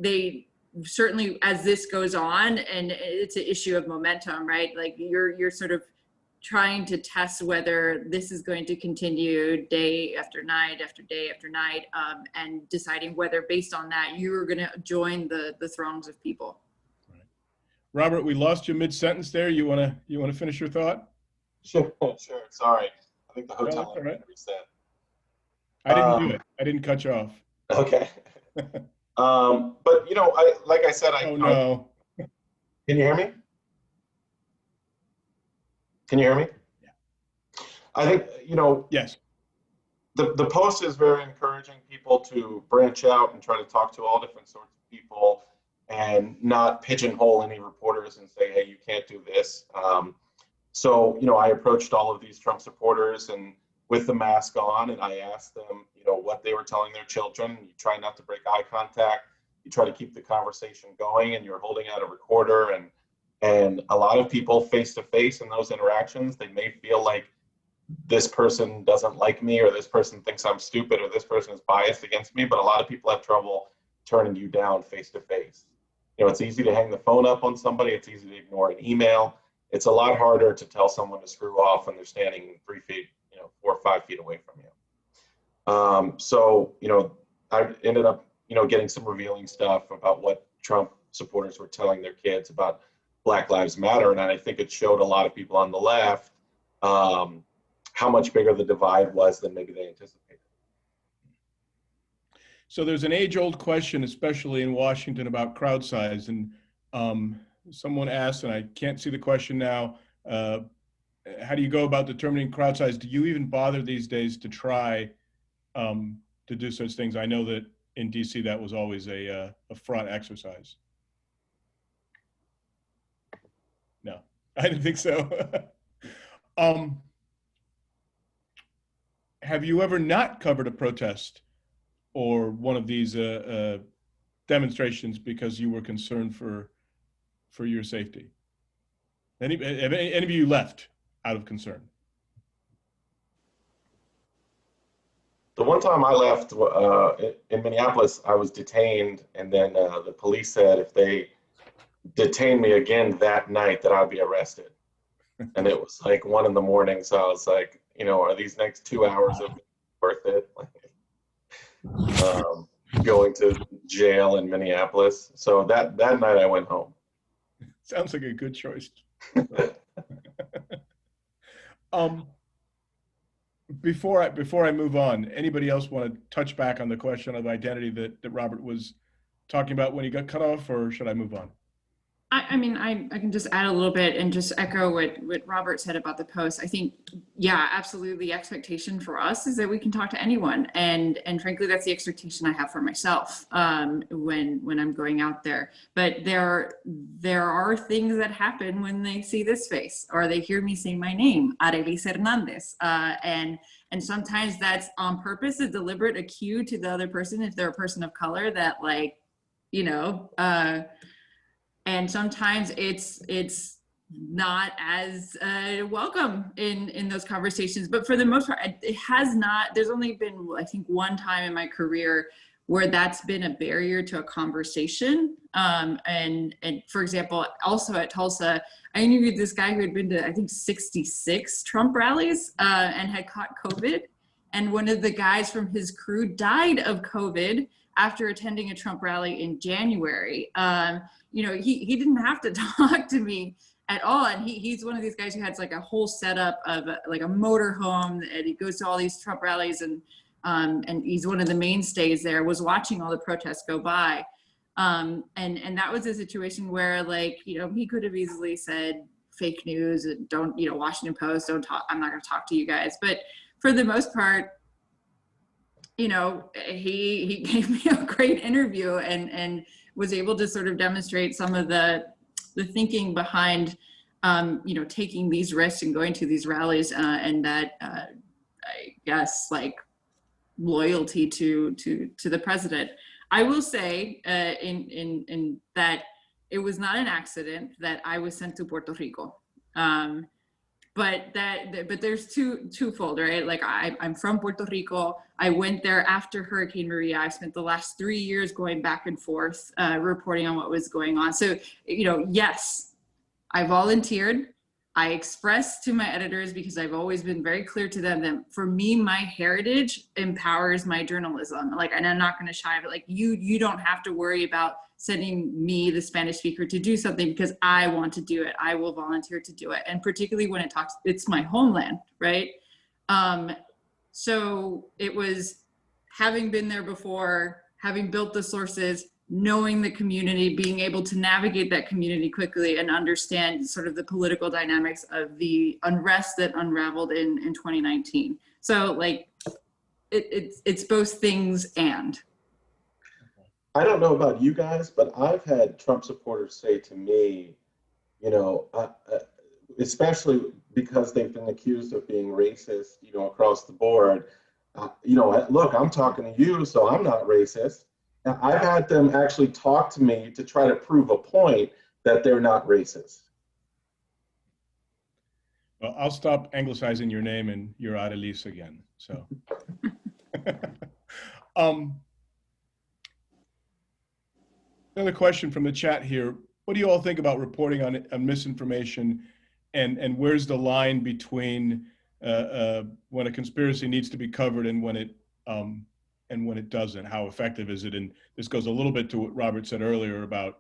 they certainly, as this goes on, and it's an issue of momentum, right? Like, you're sort of trying to test whether this is going to continue day after night after day after night, and deciding whether, based on that, you're going to join the throngs of people. Right. Robert, we lost you mid-sentence there. You wanna finish your thought? Sure. Sorry. I think the hotel all right. reset. I didn't do it. I didn't cut you off. Okay. But, you know, like I said, Oh, no. Can you hear me? Can you hear me? Yeah. I think, you know, Yes. the post is very encouraging people to branch out and try to talk to all different sorts of people and not pigeonhole any reporters and say, hey, you can't do this. So, you know, I approached all of these Trump supporters and with the mask on, and I asked them, you know, what they were telling their children. You try not to break eye contact. You try to keep the conversation going, and you're holding out a recorder. And a lot of people face to face in those interactions, they may feel like this person doesn't like me, or this person thinks I'm stupid, or this person is biased against me. But a lot of people have trouble turning you down face to face. You know, it's easy to hang the phone up on somebody. It's easy to ignore an email. It's a lot harder to tell someone to screw off when they're standing 3 feet, 4 or 5 feet away from you. So, you know, I ended up, you know, getting some revealing stuff about what Trump supporters were telling their kids about Black Lives Matter. And I think it showed a lot of people on the left how much bigger the divide was than maybe they anticipated. So there's an age-old question, especially in Washington, about crowd size. And someone asked, and I can't see the question now, how do you go about determining crowd size? Do you even bother these days to try to do such things? I know that in DC that was always a fraught exercise. No, I didn't think so. Have you ever not covered a protest or one of these demonstrations because you were concerned for your safety? Have any of you left out of concern? The one time I left in Minneapolis, I was detained, and then the police said if they detained me again that night that I'd be arrested. And it was like 1 a.m, so I was like, you know, are these next 2 hours of worth it? Going to jail in Minneapolis. So that night I went home. Sounds like a good choice. Before I move on, anybody else want to touch back on the question of identity that Robert was talking about when he got cut off, or should I move on? I mean, I can just add a little bit and just echo what Robert said about the post. I think, yeah, absolutely. The expectation for us is that we can talk to anyone. And frankly, that's the expectation I have for myself when I'm going out there. But there are things that happen when they see this face or they hear me say my name, Arelis Hernandez. And sometimes that's on purpose, a deliberate cue to the other person, if they're a person of color, that, like, you know, and sometimes it's not as welcome in those conversations. But for the most part, it has not. There's only been, I think, one time in my career where that's been a barrier to a conversation. And for example, also at Tulsa, I interviewed this guy who had been to, I think, 66 Trump rallies and had caught COVID. And one of the guys from his crew died of COVID after attending a Trump rally in January. You know, he didn't have to talk to me at all. And he's one of these guys who has like a whole setup of like a motorhome, and he goes to all these Trump rallies, and he's one of the mainstays there, was watching all the protests go by. And that was a situation where, like, you know, he could have easily said fake news and don't, you know, Washington Post, don't talk, I'm not going to talk to you guys. But for the most part, you know, he gave me a great interview and was able to sort of demonstrate some of the thinking behind, you know, taking these risks and going to these rallies, and that, I guess, like, loyalty to the president. I will say in that it was not an accident that I was sent to Puerto Rico. But there's twofold, right? Like I'm from Puerto Rico. I went there after Hurricane Maria. I spent the last 3 years going back and forth, reporting on what was going on. So, you know, yes, I volunteered. I expressed to my editors, because I've always been very clear to them that for me, my heritage empowers my journalism. Like, and I'm not going to shy of it. Like, you don't have to worry about sending me, the Spanish speaker, to do something because I want to do it. I will volunteer to do it. And particularly when it's my homeland, right? So it was having been there before, having built the sources, knowing the community, being able to navigate that community quickly and understand sort of the political dynamics of the unrest that unraveled in 2019. So, like, it's both things and. I don't know about you guys, but I've had Trump supporters say to me, you know, especially because they've been accused of being racist, you know, across the board, you know, look, I'm talking to you, so I'm not racist. Now, I've had them actually talk to me to try to prove a point that they're not racist. Well, I'll stop anglicizing your name and you're Arelis again, so. Another question from the chat here. What do you all think about reporting on misinformation, and where's the line between when a conspiracy needs to be covered and when it doesn't? How effective is it? And this goes a little bit to what Robert said earlier about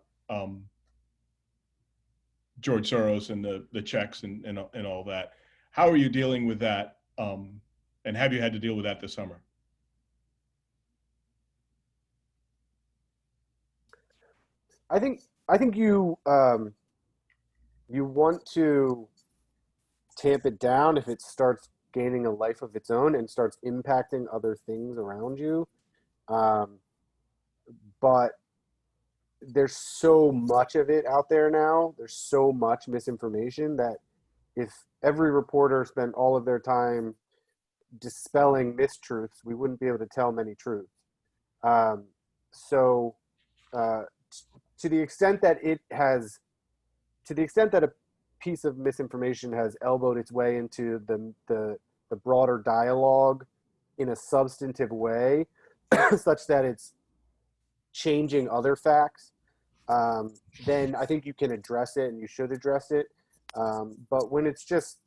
George Soros and the checks and all that. How are you dealing with that? And have you had to deal with that this summer? I think you you want to tamp it down if it starts gaining a life of its own and starts impacting other things around you. But there's so much of it out there now. There's so much misinformation that if every reporter spent all of their time dispelling mistruths, we wouldn't be able to tell many truths. To the extent that a piece of misinformation has elbowed its way into the broader dialogue in a substantive way, such that it's changing other facts, then I think you can address it and you should address it. But when it's just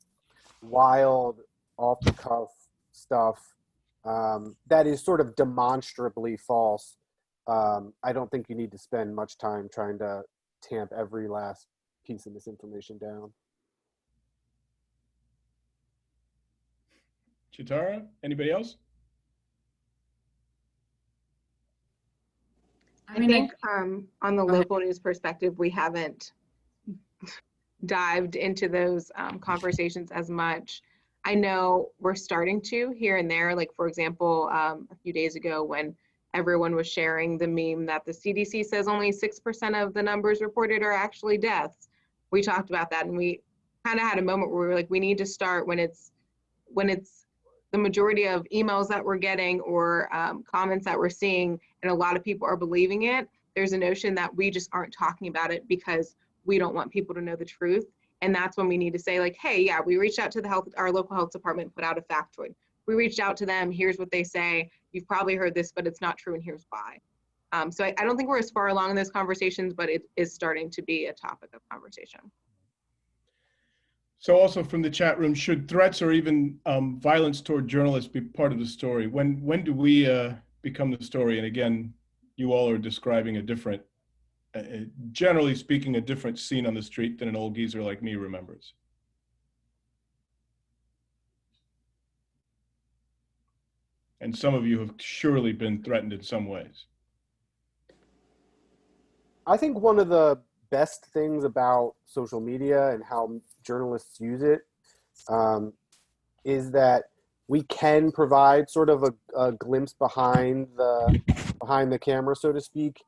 wild, off the cuff stuff that is sort of demonstrably false, I don't think you need to spend much time trying to tamp every last piece of misinformation down. Jatara, anybody else? I think on the local news perspective, we haven't dived into those conversations as much. I know we're starting to here and there, like, for example, a few days ago when everyone was sharing the meme that the CDC says only 6% of the numbers reported are actually deaths. We talked about that, and we kind of had a moment where we were like, we need to start when it's the majority of emails that we're getting or comments that we're seeing, and a lot of people are believing it. there's a notion that we just aren't talking about it because we don't want people to know the truth. And that's when we need to say like, hey, yeah, we reached out to our local health department, put out a factoid. We reached out to them, here's what they say. You've probably heard this, but it's not true, and here's why. So I don't think we're as far along in those conversations, but it is starting to be a topic of conversation. So also from the chat room, should threats or even violence toward journalists be part of the story? When do we become the story? And again, you all are describing a different, generally speaking, a different scene on the street than an old geezer like me remembers. And some of you have surely been threatened in some ways. I think one of the best things about social media and how journalists use it is that we can provide sort of a glimpse behind the camera, so to speak.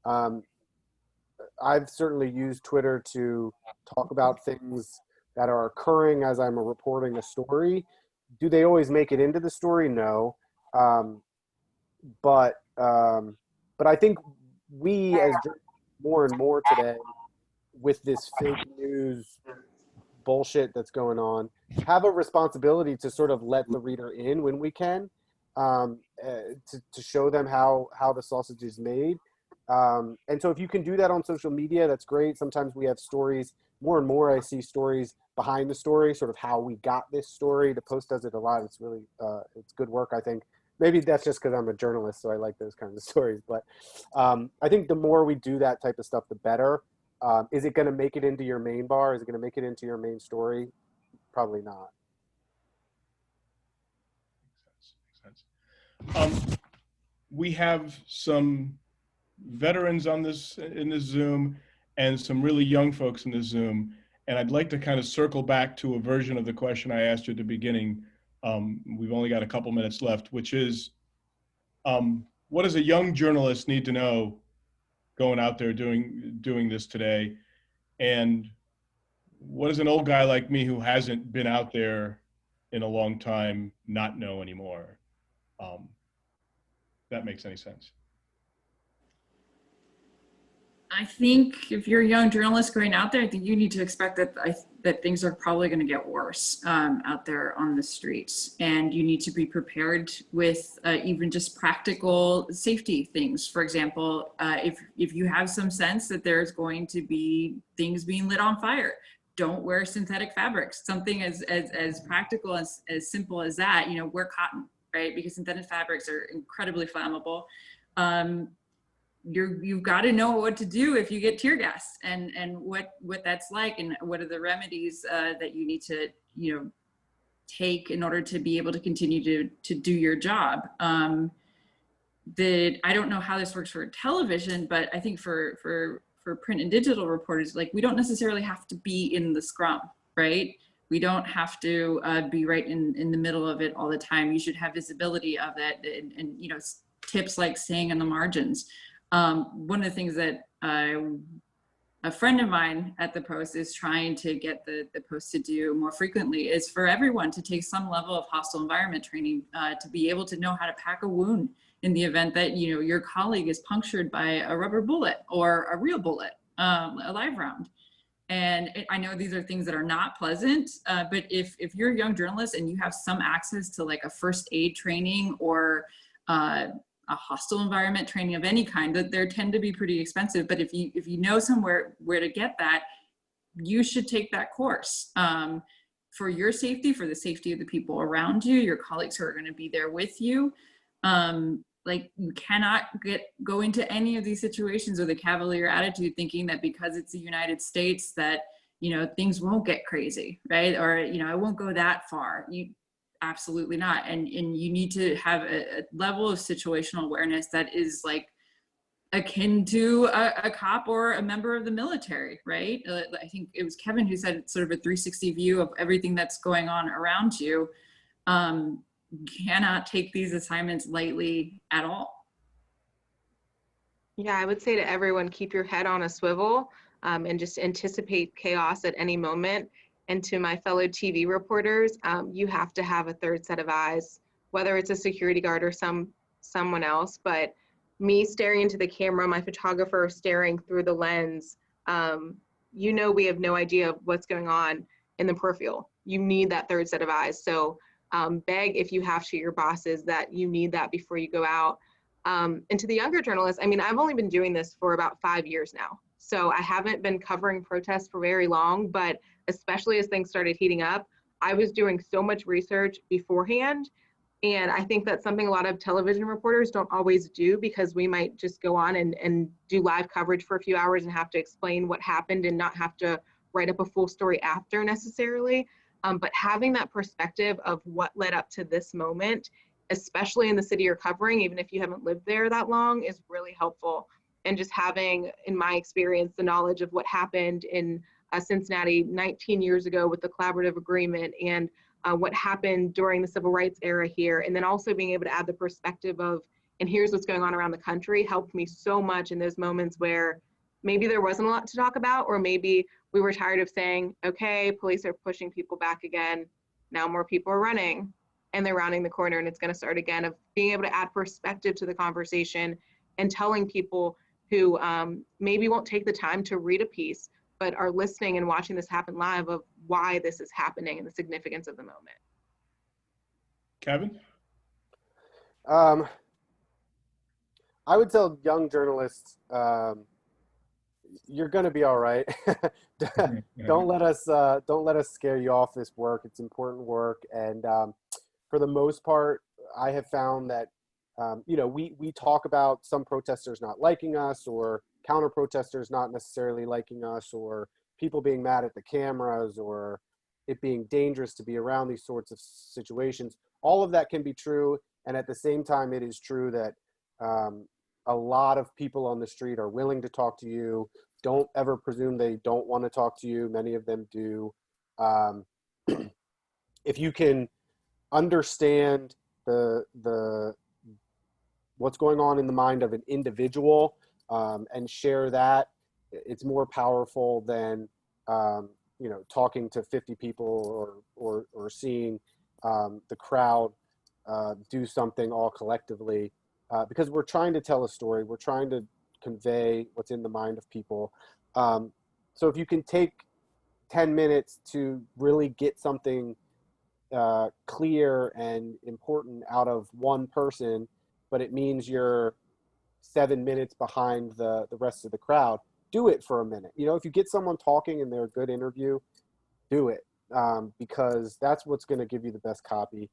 I've certainly used Twitter to talk about things that are occurring as I'm reporting a story. Do they always make it into the story? No. But I think we, as more and more today, with this fake news bullshit that's going on, have a responsibility to sort of let the reader in when we can, to show them how the sausage is made. And so if you can do that on social media, that's great. Sometimes we have stories, more and more I see stories behind the story, sort of how we got this story. The Post does it a lot. It's really, it's good work, I think. Maybe that's just because I'm a journalist, so I like those kinds of stories. But I think the more we do that type of stuff, the better. Is it going to make it into your main bar? Is it going to make it into your main story? Probably not. Makes sense. We have some veterans on in this Zoom and some really young folks in this Zoom. And I'd like to kind of circle back to a version of the question I asked you at the beginning. We've only got a couple minutes left, which is, what does a young journalist need to know going out there doing this today? And what does an old guy like me who hasn't been out there in a long time not know anymore? That makes any sense. I think if you're a young journalist going out there, I think you need to expect that things are probably going to get worse out there on the streets, and you need to be prepared with even just practical safety things. For example, if you have some sense that there's going to be things being lit on fire, don't wear synthetic fabrics. Something as practical as simple as that. You know, wear cotton, right? Because synthetic fabrics are incredibly flammable. You've got to know what to do if you get tear gas, and what that's like, and what are the remedies that you need to take in order to be able to continue to do your job. I don't know how this works for television, but I think for print and digital reporters, like, we don't necessarily have to be in the scrum, right? We don't have to be right in the middle of it all the time. You should have visibility of that, and tips like staying on the margins. One of the things that a friend of mine at the Post is trying to get the Post to do more frequently is for everyone to take some level of hostile environment training, to be able to know how to pack a wound in the event that your colleague is punctured by a rubber bullet or a real bullet, a live round. And I know these are things that are not pleasant, but if you're a young journalist and you have some access to like a first aid training or a hostile environment training of any kind, that they tend to be pretty expensive. But if you know somewhere where to get that, you should take that course for your safety, for the safety of the people around you, your colleagues who are going to be there with you. Like, you cannot go into any of these situations with a cavalier attitude, thinking that because it's the United States that things won't get crazy, right? Or it won't go that far. Absolutely not. And you need to have a level of situational awareness that is like akin to a cop or a member of the military, right? I think it was Kevin who said it's sort of a 360 view of everything that's going on around you. You cannot take these assignments lightly at all. Yeah, I would say to everyone, keep your head on a swivel and just anticipate chaos at any moment. And to my fellow TV reporters, you have to have a third set of eyes, whether it's a security guard or someone else, but me staring into the camera, my photographer staring through the lens, you know, we have no idea what's going on in the peripheral. You need that third set of eyes. So beg, if you have to, your bosses, that you need that before you go out. And to the younger journalists, I mean, I've only been doing this for about 5 years now. So I haven't been covering protests for very long, but especially as things started heating up, I was doing so much research beforehand. And I think that's something a lot of television reporters don't always do, because we might just go on and do live coverage for a few hours and have to explain what happened and not have to write up a full story after necessarily. But having that perspective of what led up to this moment, especially in the city you're covering, even if you haven't lived there that long, is really helpful. And just having, in my experience, the knowledge of what happened in Cincinnati 19 years ago with the collaborative agreement, and what happened during the civil rights era here, and then also being able to add the perspective of, and here's what's going on around the country, helped me so much in those moments where maybe there wasn't a lot to talk about, or maybe we were tired of saying, okay, police are pushing people back again, now more people are running, and they're rounding the corner and it's going to start again. Of being able to add perspective to the conversation and telling people who maybe won't take the time to read a piece, but are listening and watching this happen live, of why this is happening and the significance of the moment. Kevin? I would tell young journalists, you're going to be all right. Don't let us scare you off this work. It's important work. And for the most part, I have found that, you know, we talk about some protesters not liking us, or counter protesters not necessarily liking us, or people being mad at the cameras, or it being dangerous to be around these sorts of situations. All of that can be true. And at the same time, it is true that a lot of people on the street are willing to talk to you. Don't ever presume they don't want to talk to you. Many of them do. If you can understand the what's going on in the mind of an individual, and share that, it's more powerful than you know, talking to 50 people or seeing the crowd do something all collectively, because we're trying to tell a story. We're trying to convey what's in the mind of people. So if you can take 10 minutes to really get something clear and important out of one person, but it means you're 7 minutes behind the rest of the crowd, do it for a minute. You know, if you get someone talking and they're a good interview, do it, because that's what's going to give you the best copy.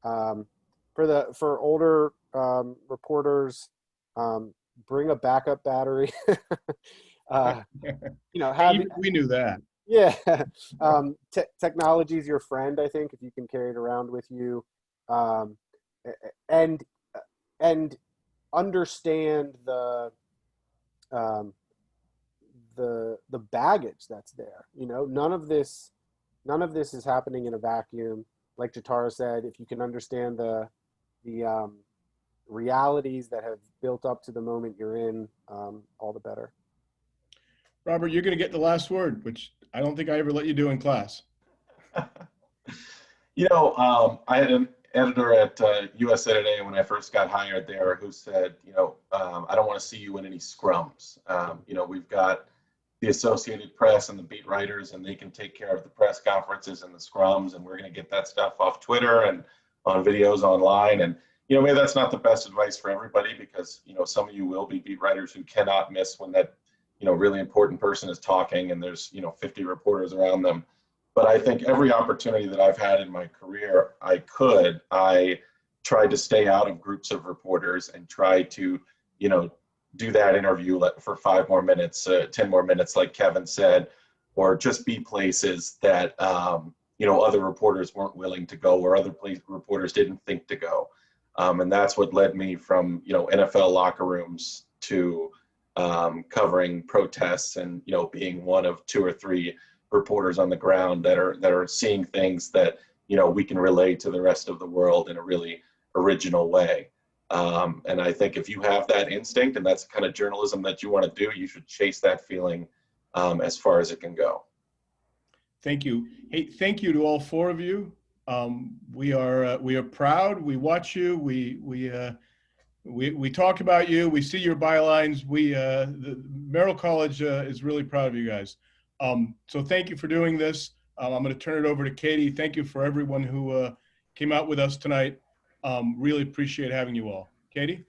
For older reporters, bring a backup battery. You know, we knew that. Yeah. Technology is your friend, I think, if you can carry it around with you, and understand the baggage that's there. You know, none of this is happening in a vacuum. Like Jatara said, if you can understand the realities that have built up to the moment you're in, all the better. Robert, you're going to get the last word, which I don't think I ever let you do in class. You know, I had an editor at USA Today when I first got hired there who said, you know, I don't want to see you in any scrums. You know, we've got the Associated Press and the beat writers, and they can take care of the press conferences and the scrums, and we're going to get that stuff off Twitter and on videos online. And, you know, maybe that's not the best advice for everybody, because, you know, some of you will be beat writers who cannot miss when that, you know, really important person is talking and there's, you know, 50 reporters around them. But I think every opportunity that I've had in my career, I tried to stay out of groups of reporters and try to, you know, do that interview for 5 more minutes, 10 more minutes, like Kevin said, or just be places that, you know, other reporters weren't willing to go, or other reporters didn't think to go. And that's what led me from, you know, NFL locker rooms to covering protests, and, you know, being one of 2 or 3 reporters on the ground that are seeing things that, you know, we can relay to the rest of the world in a really original way. And I think if you have that instinct and that's the kind of journalism that you want to do, you should chase that feeling as far as it can go. Thank you. Hey, thank you to all 4 of you. We are proud. We watch you. We We talk about you. We see your bylines. The Merrill College is really proud of you guys. So thank you for doing this. I'm going to turn it over to Katie. Thank you for everyone who came out with us tonight. Really appreciate having you all. Katie?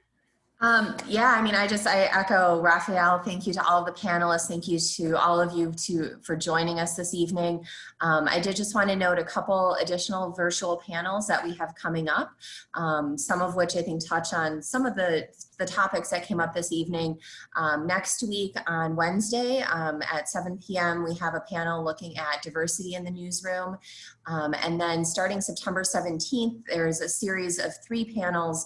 Yeah, I mean, I echo Rafael. Thank you to all of the panelists. Thank you to all of you for joining us this evening. I did just want to note a couple additional virtual panels that we have coming up, some of which I think touch on some of the topics that came up this evening. Next week on Wednesday at 7 p.m. we have a panel looking at diversity in the newsroom. And then starting September 17th, there's a series of 3 panels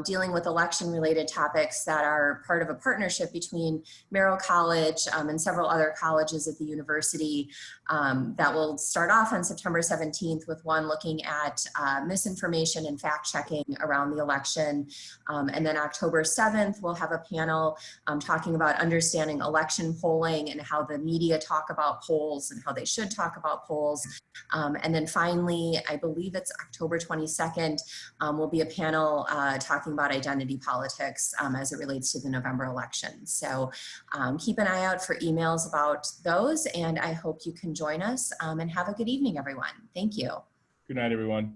dealing with election-related topics that are part of a partnership between Merrill College and several other colleges at the university that will start off on September 17th with one looking at misinformation and fact-checking around the election. And then October 7th, we'll have a panel talking about understanding election polling and how the media talk about polls and how they should talk about polls. And then finally, I believe it's October 22nd, will be a panel talking about identity politics as it relates to the November election. So keep an eye out for emails about those, and I hope you can join us and have a good evening, everyone. Thank you. Good night, everyone.